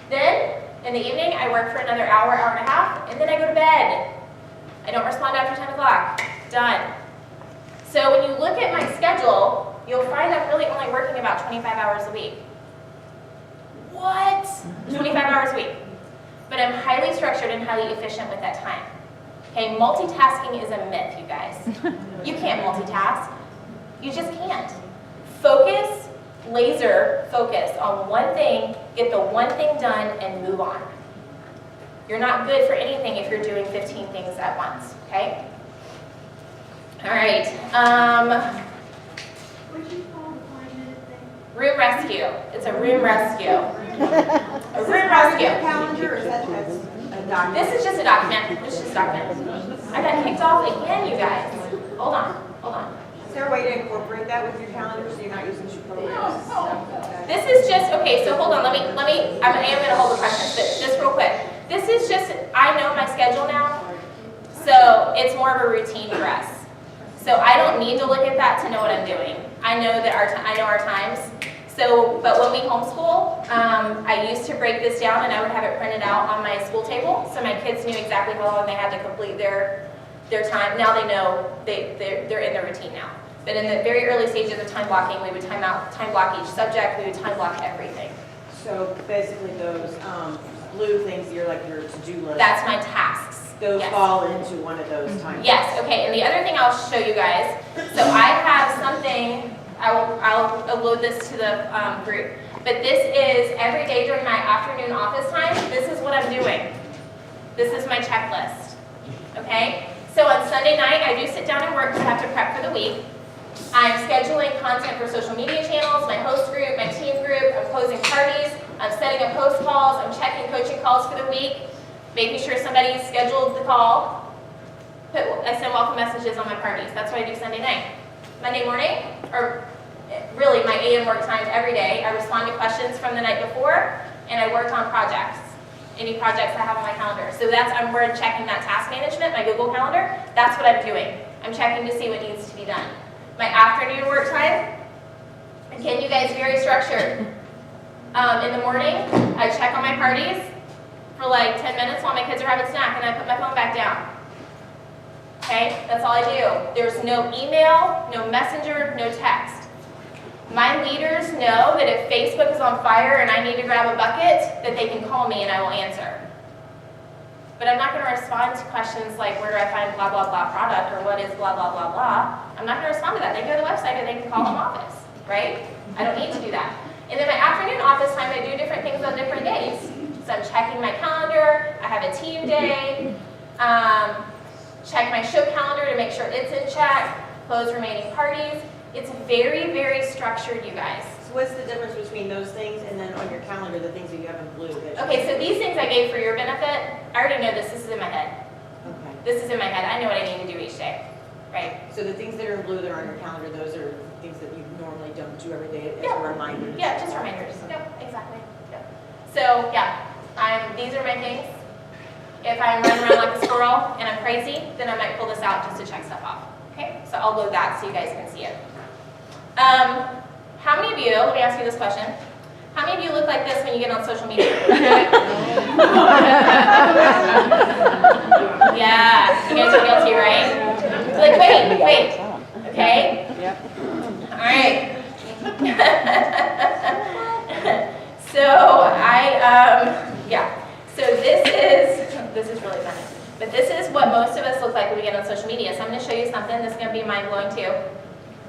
Then, in the evening, I work for another hour, hour and a half, and then I go to bed. I don't respond after 10 o'clock. Done. So when you look at my schedule, you'll find I'm really only working about 25 hours a week. What? 25 hours a week. But I'm highly structured and highly efficient with that time. Okay, multitasking is a myth, you guys. You can't multitask. You just can't. Focus, laser focus on one thing, get the one thing done, and move on. You're not good for anything if you're doing 15 things at once, okay? All right. What did you call the 5-minute thing? Room rescue. It's a room rescue. A room Is this part of rescue. your calendar, or is that document. This is just a document. This is just a document. I got kicked off again, you guys. Hold on. Is there a way to incorporate that with your calendar so you're not using two programs? This is just, okay, so hold on, I am gonna hold the questions, but just real quick. This is just, I know my schedule now, so it's more of a routine for us. So I don't need to look at that to know what I'm doing. I know that I know our times. So, but when we homeschool, I used to break this down and I would have it printed out on my school table, so my kids knew exactly how long they had to complete their time. Now they know they're in their routine now. But in the very early stages of time blocking, we would time block each subject, we would time block everything. So basically those blue things, you're like your to-do list. That's my tasks. Those Yes. fall into one of those times. Yes, okay, and the other thing I'll show you guys, so I have something, I'll load this to the group, but this is every day during my afternoon office time, this is what I'm doing. This is my checklist, okay? So on Sunday night, I do sit down and work because I have to prep for the week. I'm scheduling content for social media channels, my host group, my team group, I'm closing parties, I'm setting up host calls, I'm checking coaching calls for the week, making sure somebody's scheduled the call. I send welcome messages on my parties. That's what I do Sunday night. Monday morning, or really my AM work time every day, I respond to questions from the night before, and I work on projects. Any projects I have on my calendar. So we're checking that task management, my Google Calendar. That's what I'm doing. I'm checking to see what needs to be done. My afternoon work time, again, you guys, very structured. In the morning, I check on my parties for like 10 minutes while my kids are having a snack, and I put my phone back down. Okay, that's all I do. There's no email, no messenger, no text. My leaders know that if Facebook is on fire and I need to grab a bucket, that they can call me and I will answer. But I'm not going to respond to questions like, where do I find blah, blah, blah product, or what is blah, blah, blah, blah. I'm not going to respond to that. They can go to the website or they can call home office, right? I don't need to do that. And then my afternoon office time, I do different things on different days. So I'm checking my calendar, I have a team day, check my show calendar to make sure it's in check, close remaining parties. It's very, very structured, you guys. So what's the difference between those things and then on your calendar, the things that you have in blue? Okay, so these things I gave for your benefit, I already know this is in my head. Okay. This is in my head, I know what I need to do each day, right? So the things that are in blue that are on your calendar, those are things that you normally don't do every day as Yeah. a reminder. Yeah, just reminders. Yep, exactly. Yep. So yeah, these are my things. If I'm running around like a squirrel and I'm crazy, then I might pull this out just to check stuff off. Okay, so I'll load that so you guys can see it. How many of you, let me ask you this question. How many of you look like this when you get on social media? Yeah, you guys are guilty, right? Like, wait. Okay? Yep. All right. So yeah. So this is really funny. But this is what most of us look like when we get on social media. So I'm going to show you something that's going to be mind-blowing too.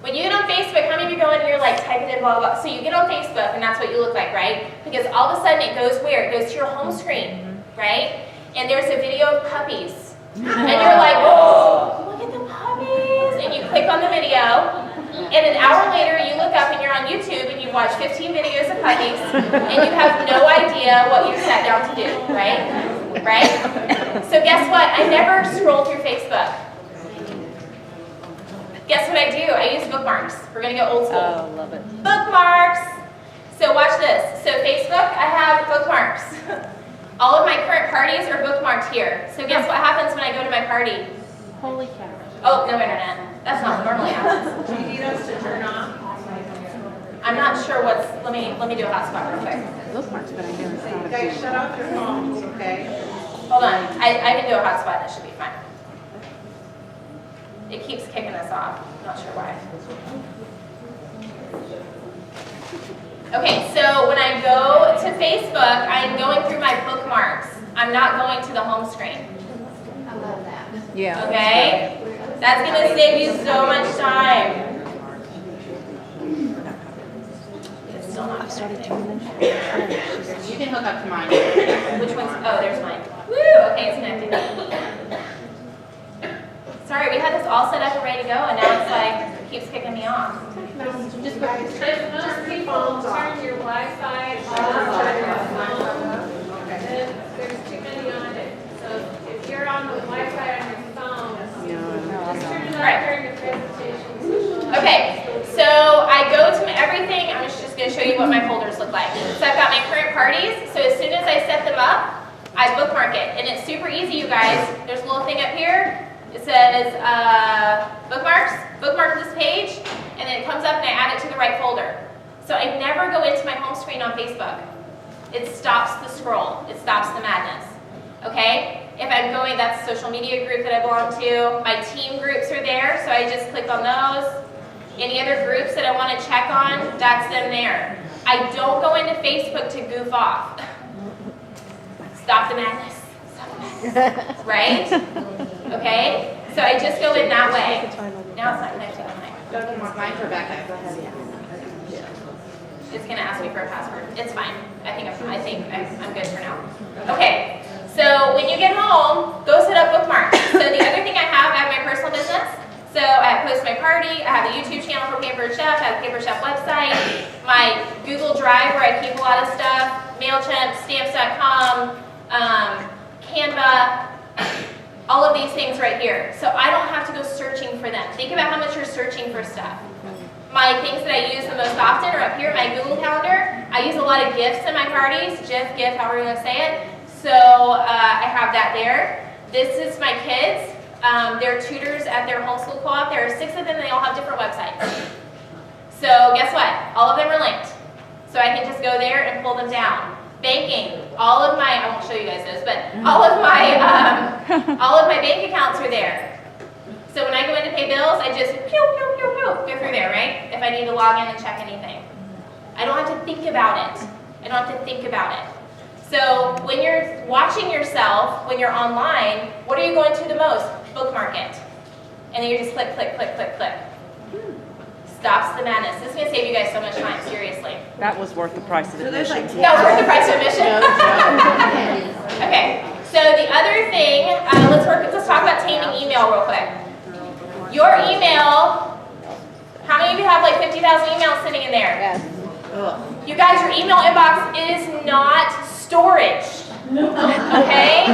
When you get on Facebook, how many of you go in here like typing in blah, blah, blah? So you get on Facebook and that's what you look like, right? Because all of a sudden it goes where? It goes to your home screen, right? And there's a video of puppies. And you're like, oh, look at the puppies. And you click on the video. And an hour later you look up and you're on YouTube and you watch 15 videos of puppies. And you have no idea what you sat down to do, right? Right? So guess what? I never scroll through Facebook. Guess what I do? I use bookmarks. We're going to go old school. Oh, love it. Bookmarks. So watch this. So Facebook, I have bookmarks. All of my current parties are bookmarked here. So guess what happens when I go to my party? Holy cow. Oh, no internet. That's not what normally happens. Do you need us to turn off? I'm not sure what's, let me do a hotspot real quick. Bookmarks, but I know it's not a Guys, big- shut off your phones, okay? Hold on. I can do a hotspot. That should be fine. It keeps kicking us off. Not sure why. Okay, so when I go to Facebook, I'm going through my bookmarks. I'm not going to the home screen. I love that. Yeah. Okay? That's going to save you so much time. It's still not connecting. You can hook up to mine. Which one's, oh, there's mine. Woo, okay, it's connected. Sorry, we had this all set up and ready to go, and now it's like, it keeps kicking me off. Just go. If most people turn your Wi-Fi off, then there's too many on it. folders look like. So I've got my current parties, so as soon as I set them up, I bookmark it. And it's super easy, you guys. There's a little thing up here. It says bookmarks, bookmark this page, and then it comes up and I add it to the right folder. So I never go into my home screen on Facebook. It stops the scroll. It stops the madness. Okay? If I'm going, that's a social media group that I belong to. My team groups are there, so I just click on those. Any other groups that I want to check on, that's them there. I don't go into Facebook to goof off. Stop the madness. Stop the madness. Right? Okay? So I just go in that way. Now it's not connected on mine. Go to mine for backup. It's going to ask me for a password. It's fine. I think I'm good for now. Okay. So when you get home, go set up bookmarks. So the other thing I have my personal business. So I post my party. I have a YouTube channel for Pampered Chef. I have a Pampered Chef website. My Google Drive where I keep a lot of stuff. MailChimp, Stamps.com, Canva. All of these things right here. So I don't have to go searching for them. Think about how much you're searching for stuff. My things that I use the most often are up here in my Google Calendar. I use a lot of GIFs in my parties. GIF, however you want to say it. So I have that there. This is my kids. They're tutors at their homeschool co-op. There are 6 of them. They all have different websites. So guess what? All of them are linked. So I can just go there and pull them down. Banking. All of my, I won't show you guys this, but all of my bank accounts are there. So when I go in to pay bills, I just go through there, right? If I need to log in and check anything. I don't have to think about it. I don't have to think about it. So when you're watching yourself, when you're online, what are you going to the most? Bookmark it. And then you just click, click, click, click, click. Stops the madness. This is going to save you guys so much time, seriously. That was worth the price of admission. That was worth the price of admission? Okay, so the other thing, let's talk about taming email real quick. Your email, how many of you have like 50,000 emails sitting in there? Yes. You guys, your email inbox is not storage. Okay?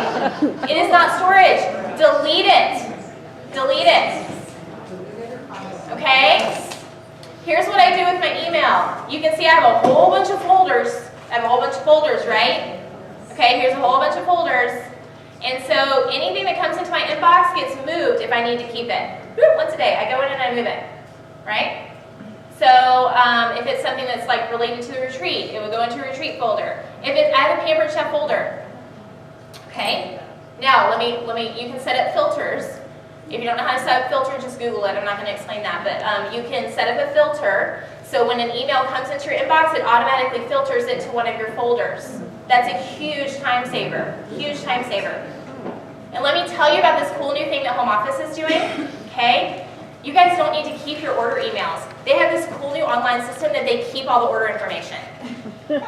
It is not storage. Delete it. Delete it. Okay? Here's what I do with my email. You can see I have a whole bunch of folders. Right? Okay, here's a whole bunch of folders. And so anything that comes into my inbox gets moved if I need to keep it. Once a day, I go in and I move it. Right? So if it's something that's like related to the retreat, it will go into a retreat folder. If it's, I have a Pampered Chef folder. Okay? Now, let me, you can set up filters. If you don't know how to set up filter, just Google it. I'm not going to explain that. But you can set up a filter. So when an email comes into your inbox, it automatically filters it to one of your folders. That's a huge time saver. Huge time saver. And let me tell you about this cool new thing that Home Office is doing. Okay? You guys don't need to keep your order emails. They have this cool new online system that they keep all the order information. You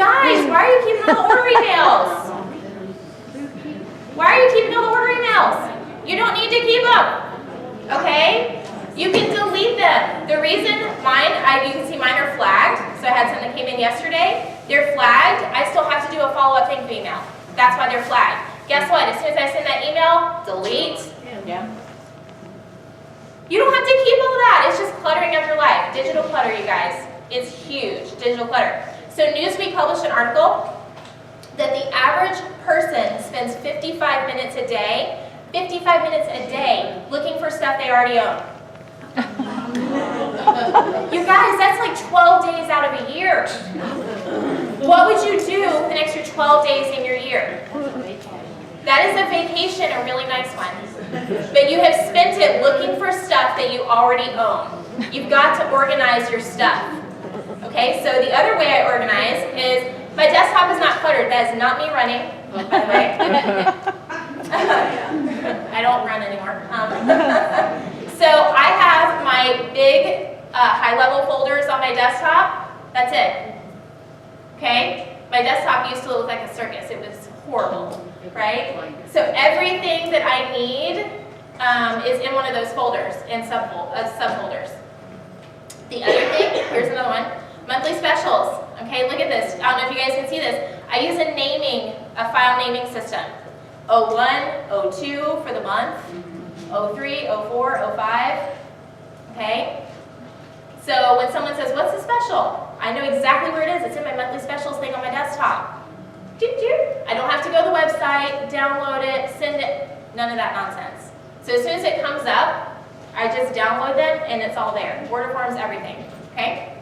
guys, why are you keeping all the order emails? Why are you keeping all the order emails? You don't need to keep them. Okay? You can delete them. The reason mine, you can see mine are flagged. So I had some that came in yesterday. They're flagged. I still have to do a follow-up thank you email. That's why they're flagged. Guess what? As soon as I send that email, delete. Yeah. You don't have to keep all that. It's just cluttering up your life. Digital clutter, you guys. It's huge. Digital clutter. So Newsweek published an article that the average person spends 55 minutes a day, 55 minutes a day looking for stuff they already own. You guys, that's like 12 days out of a year. What would you do the extra 12 days in your year? That is a vacation, a really nice one. But you have spent it looking for stuff that you already own. You've got to organize your stuff. Okay, so the other way I organize is, my desktop is not cluttered. That is not me running, by the way. I don't run anymore. So I have my big high-level folders on my desktop. That's it. Okay? My desktop used to look like a circus. It was horrible, right? So everything that I need is in one of those folders, in subfolders. The other thing, here's another one, monthly specials. Okay, look at this. I don't know if you guys can see this. I use a file naming system. 01, 02 for the month, 03, 04, 05. Okay? So when someone says, what's the special? I know exactly where it is. It's in my monthly specials thing on my desktop. I don't have to go to the website, download it, send it, none of that nonsense. So as soon as it comes up, I just download them and it's all there. Word forms, everything, okay?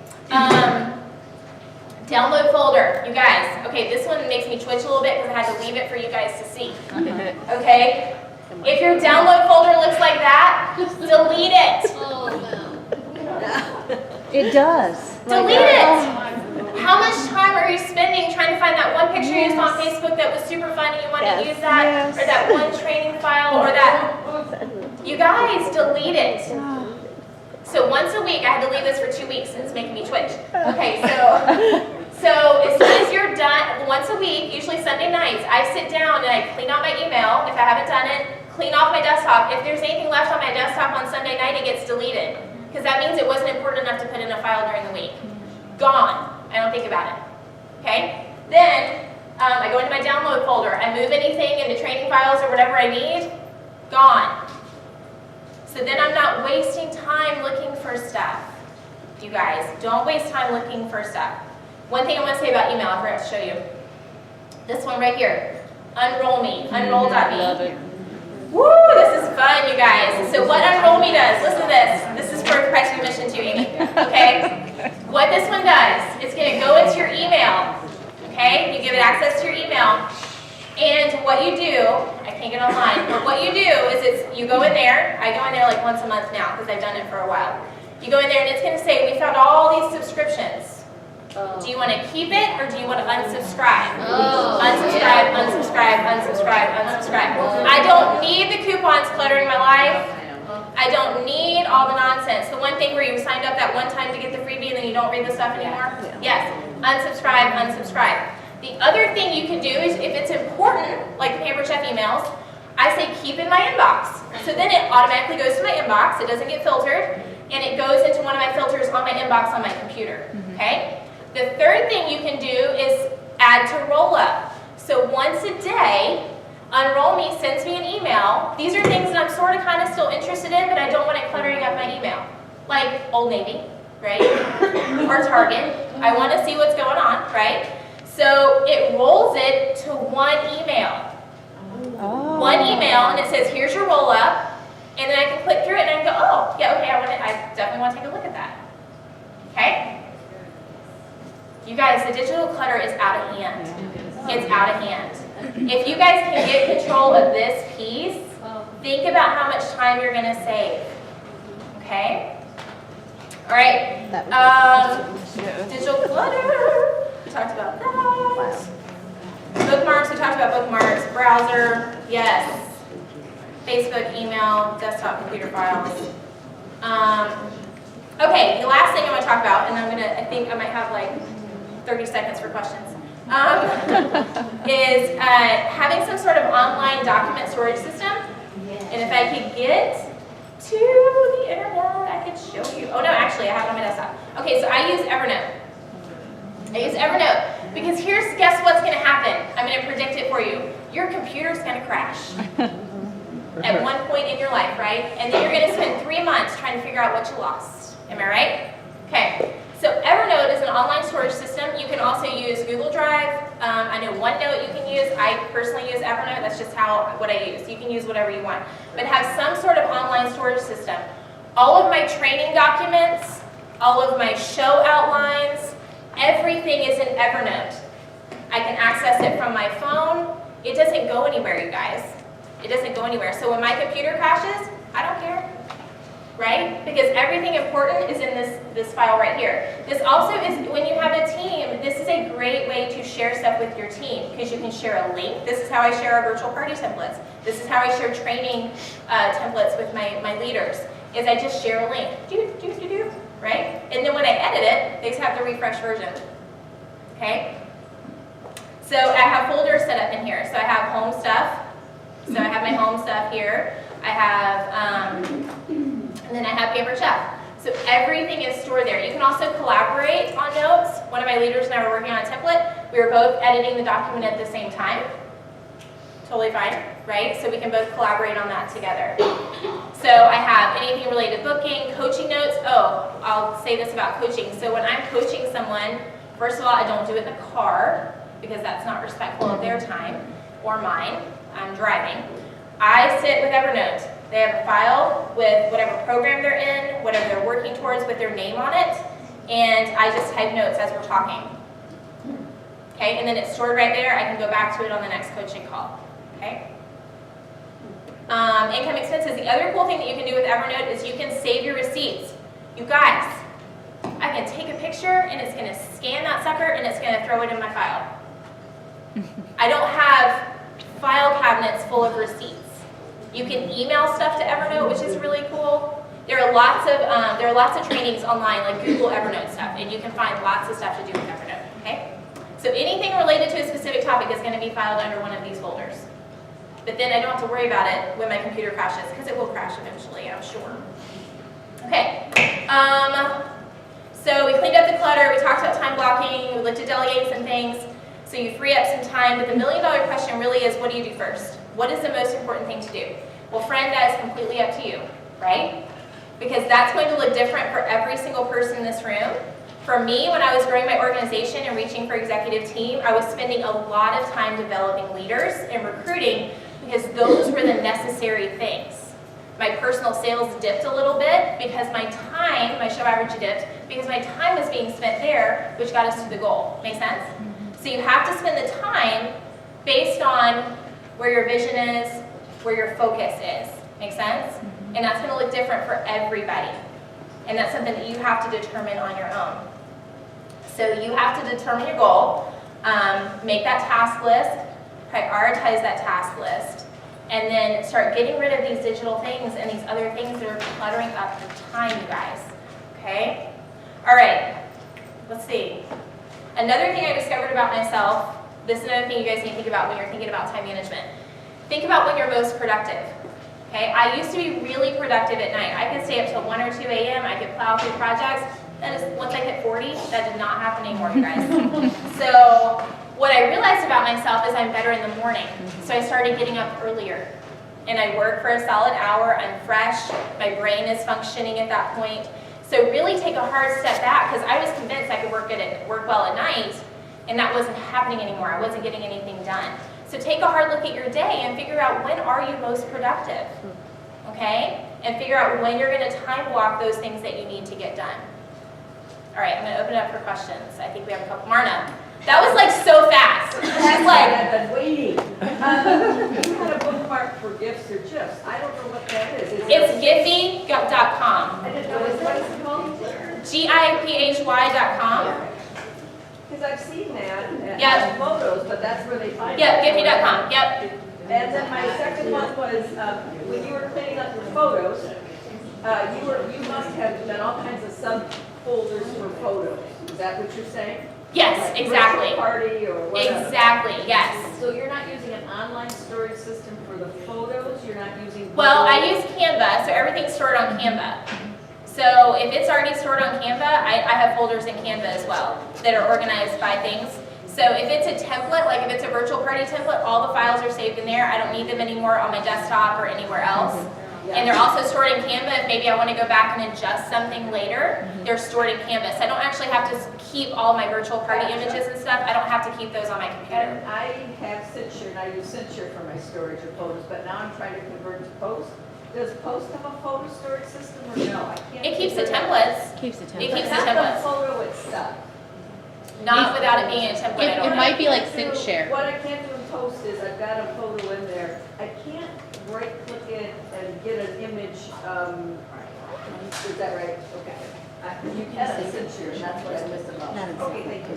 Download folder, you guys. Okay, this one makes me twitch a little bit because I had to leave it for you guys to see, okay? If your download folder looks like that, delete it. Oh, no. It does. Delete it. How much time are you spending trying to find that one picture you saw on Facebook that was super fun and you want to use that? Or that one training file or that? You guys, delete it. So once a week, I had to leave this for 2 weeks and it's making me twitch. Okay, so as soon as you're done, once a week, usually Sunday nights, I sit down and I clean out my email if I haven't done it, clean off my desktop. If there's anything left on my desktop on Sunday night, it gets deleted. Because that means it wasn't important enough to put in a file during the week. Gone. I don't think about it. Okay? Then I go into my download folder. I move anything into training files or whatever I need. Gone. So then I'm not wasting time looking for stuff. You guys, don't waste time looking for stuff. One thing I want to say about email, I forgot to show you. This one right here. Unroll me. Unroll.me. Woo, this is fun, you guys. So what Unroll Me does, listen to this. This is for price of admission too, Amy. Okay? What this one does, it's going to go into your email. Okay? You give it access to your email. And what you do, I can't get online, but what you do is you go in there. I go in there like once a month now because I've done it for a while. You go in there and it's going to say, we found all these subscriptions. Do you want to keep it or do you want to unsubscribe? Unsubscribe, unsubscribe, unsubscribe, unsubscribe. I don't need the coupons cluttering my life. I don't need all the nonsense. The one thing where you signed up that one time to get the freebie and then you don't read the stuff anymore? Yes. Unsubscribe, unsubscribe. The other thing you can do is if it's important, like the Pampered Chef emails, I say keep in my inbox. So then it automatically goes to my inbox. It doesn't get filtered. And it goes into one of my filters on my inbox on my computer. Okay? The third thing you can do is add to roll-up. So once a day, Unroll Me sends me an email. These are things that I'm sort of kind of still interested in, but I don't want it cluttering up my email. Like Old Navy, right? Or Target. I want to see what's going on, right? So it rolls it to one email. One email, and it says, here's your roll-up. And then I can click through it and I can go, oh, yeah, okay, I definitely want to take a look at that. Okay? You guys, the digital clutter is out of hand. It's out of hand. If you guys can get control of this piece, think about how much time you're going to save. Okay? All right. Digital clutter. We talked about that. Bookmarks. We talked about bookmarks. Browser. Yes. Facebook, email, desktop, computer files. Okay, the last thing I want to talk about, and I think I might have like 30 seconds for questions, is having some sort of online document storage system. And if I could get to the internet, I could show you. Oh no, actually I have it on my desktop. Okay, so I use Evernote. Because guess what's going to happen? I'm going to predict it for you. Your computer's going to crash. At one point in your life, right? And then you're going to spend 3 months trying to figure out what you lost. Am I right? Okay. So Evernote is an online storage system. You can also use Google Drive. I know OneNote you can use. I personally use Evernote. That's just what I use. You can use whatever you want. But have some sort of online storage system. All of my training documents, all of my show outlines, everything is in Evernote. I can access it from my phone. It doesn't go anywhere, you guys. It doesn't go anywhere. So when my computer crashes, I don't care, right? Because everything important is in this file right here. This also is, when you have a team, this is a great way to share stuff with your team because you can share a link. This is how I share our virtual party templates. This is how I share training templates with my leaders, is I just share a link, right? And then when I edit it, they just have the refresh version, okay? So I have folders set up in here. So I have home stuff. So I have my home stuff here. I have, and then I have Pampered Chef. So everything is stored there. You can also collaborate on notes. One of my leaders and I were working on a template. We were both editing the document at the same time. totally fine, right? So we can both collaborate on that together. So I have anything related to booking, coaching notes. Oh, I'll say this about coaching. So when I'm coaching someone, first of all, I don't do it in the car because that's not respectful of their time or mine. I'm driving. I sit with Evernote. They have a file with whatever program they're in, whatever they're working towards with their name on it, and I just type notes as we're talking. Okay, and then it's stored right there. I can go back to it on the next coaching call. Okay. Income expenses. The other cool thing that you can do with Evernote is you can save your receipts. You guys, I can take a picture and it's going to scan that sucker and it's going to throw it in my file. I don't have file cabinets full of receipts. You can email stuff to Evernote, which is really cool. There are lots of trainings online, like Google Evernote stuff, and you can find lots of stuff to do with Evernote. Okay. So anything related to a specific topic is going to be filed under one of these folders. But then I don't have to worry about it when my computer crashes, because it will crash eventually, I'm sure. Okay, so we cleaned up the clutter, we talked about time blocking, we looked at delegating some things, so you free up some time, but the million-dollar question really is, what do you do first? What is the most important thing to do? Well, friend, that is completely up to you, right? Because that's going to look different for every single person in this room. For me, when I was growing my organization and reaching for executive team, I was spending a lot of time developing leaders and recruiting because those were the necessary things. My personal sales dipped a little bit because my time, my show average dipped, because my time was being spent there, which got us to the goal. Make sense? So you have to spend the time based on where your vision is, where your focus is. Make sense? And that's going to look different for everybody. And that's something that you have to determine on your own. So you have to determine your goal, make that task list, prioritize that task list, and then start getting rid of these digital things and these other things that are cluttering up your time, you guys. Okay? All right. Let's see. Another thing I discovered about myself, this is another thing you guys need to think about when you're thinking about time management. Think about when you're most productive. Okay? I used to be really productive at night. I could stay up till 1 or 2 a.m. I could plow through projects. That is, once I hit 40, that did not happen anymore, you guys. So what I realized about myself is I'm better in the morning. So I started getting up earlier. And I work for a solid hour. I'm fresh. My brain is functioning at that point. So really take a hard step back, because I was convinced I could work well at night, and that wasn't happening anymore. I wasn't getting anything done. So take a hard look at your day and figure out, when are you most productive? Okay? And figure out when you're going to time block those things that you need to get done. All right, I'm going to open it up for questions. I think we have a couple. Marna, that was like so fast. She's like, I've been waiting. You had a bookmark for gifts or gifs. I don't know what that is. it's giphy.com. I didn't know, what is it called? GIPHY.com. Because I've seen that Yep. in photos, but that's where they find it. Yep, giphy.com. Yep. And then my second one was, when you were cleaning up your photos, you must have done all kinds of subfolders for photos. Is that what you're saying? Yes, Like exactly. birthday party or whatever. Exactly, yes. So you're not using an online storage system for the photos? You're not using... Well, I use Canva, so everything's stored on Canva. So if it's already stored on Canva, I have folders in Canva as well that are organized by things. So if it's a template, like if it's a virtual party template, all the files are saved in there. I don't need them anymore on my desktop or anywhere else. And they're also stored in Canva. If maybe I want to go back and adjust something later, they're stored in Canvas. I don't actually have to keep all my virtual party images and stuff. I don't have to keep those on my computer. And I have Censure, and I use Censure for my storage of photos, but now I'm trying to convert to Post. Does Post have a photo storage system or no? I can't. It keeps the figure it out. templates. Keeps the It template. keeps the Not the templates. photo itself. Not without it being a template. I don't It know. might be like What I can't sync do- share. What I can't do in Post is I've got a photo in there. I can't right-click it and get an image, is that right? Okay. You can a Censure, and that's what I miss about it. Okay, thank you.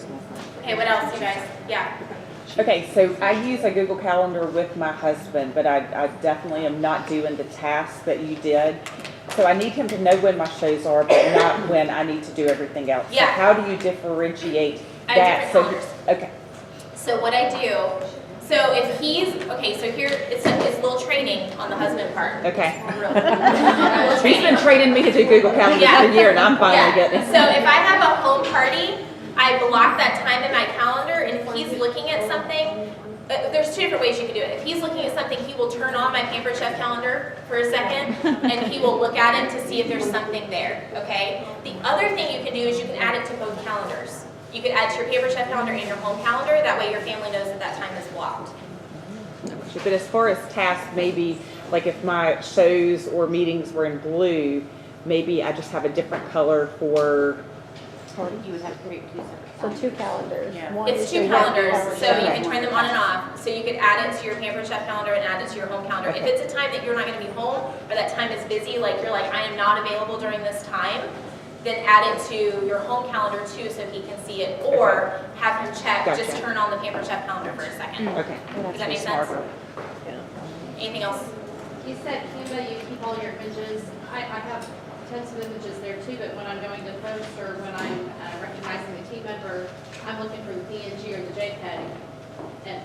Okay, what else, you guys? Yeah. Okay, so I use a Google Calendar with my husband, but I definitely am not doing the tasks that you did. So I need him to know when my shows are, but not when I need to do everything else. Yeah. So how do you differentiate I have that? different calendars. Okay. So what I do, so if he's, okay, so here, it's a little training on the husband part. Okay. Real- real He's training. been training me to do Google Calendar Yeah. for a year, and I'm finally Yeah. getting it. So if I have a home party, I block that time in my calendar, and if he's looking at something, there's two different ways you can do it. If he's looking at something, he will turn on my Pampered Chef calendar for a second, and he will look at it to see if there's something there, okay? The other thing you can do is you can add it to both calendars. You could add to your Pampered Chef calendar and your home calendar, that way your family knows that that time is blocked. But as far as tasks, maybe, like if my shows or meetings were in blue, maybe I just have a different color for, You would have to create two separate. So 2 calendars. Yeah. One It's is two the work calendars, so you calendar. can turn them on and off. So you could add it to your Pampered Chef calendar and add it to your home calendar. If Okay. it's a time that you're not gonna be home, or that time is busy, like you're like, I am not available during this time, then add it to your home calendar too, so he can see it, or have him check, just Gotcha. turn on the Pampered Chef calendar for a second. okay. Does that make sense? Smarter. Anything else? You said Canva, you keep all your images. I have tons of images there too, but when I'm going to post or when I'm recognizing the team member, I'm looking for the PNG or the JPEG. And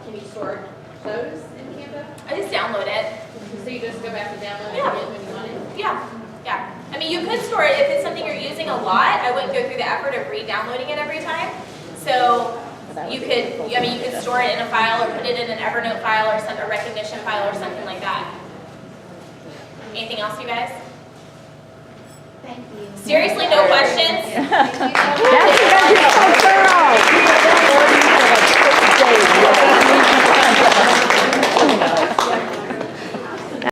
can you store those in Canva? I just download it. So you just go back and download it Yeah. again when you want it? Yeah, yeah. I mean, you could store it, if it's something you're using a lot, I wouldn't go through the effort of re-downloading it every time. So you could, I mean, you could store it in a file or put it in an Evernote file or a recognition file or something like that. Anything else, you guys? Thank you. Seriously, no questions? Thank you so much. That's so thorough.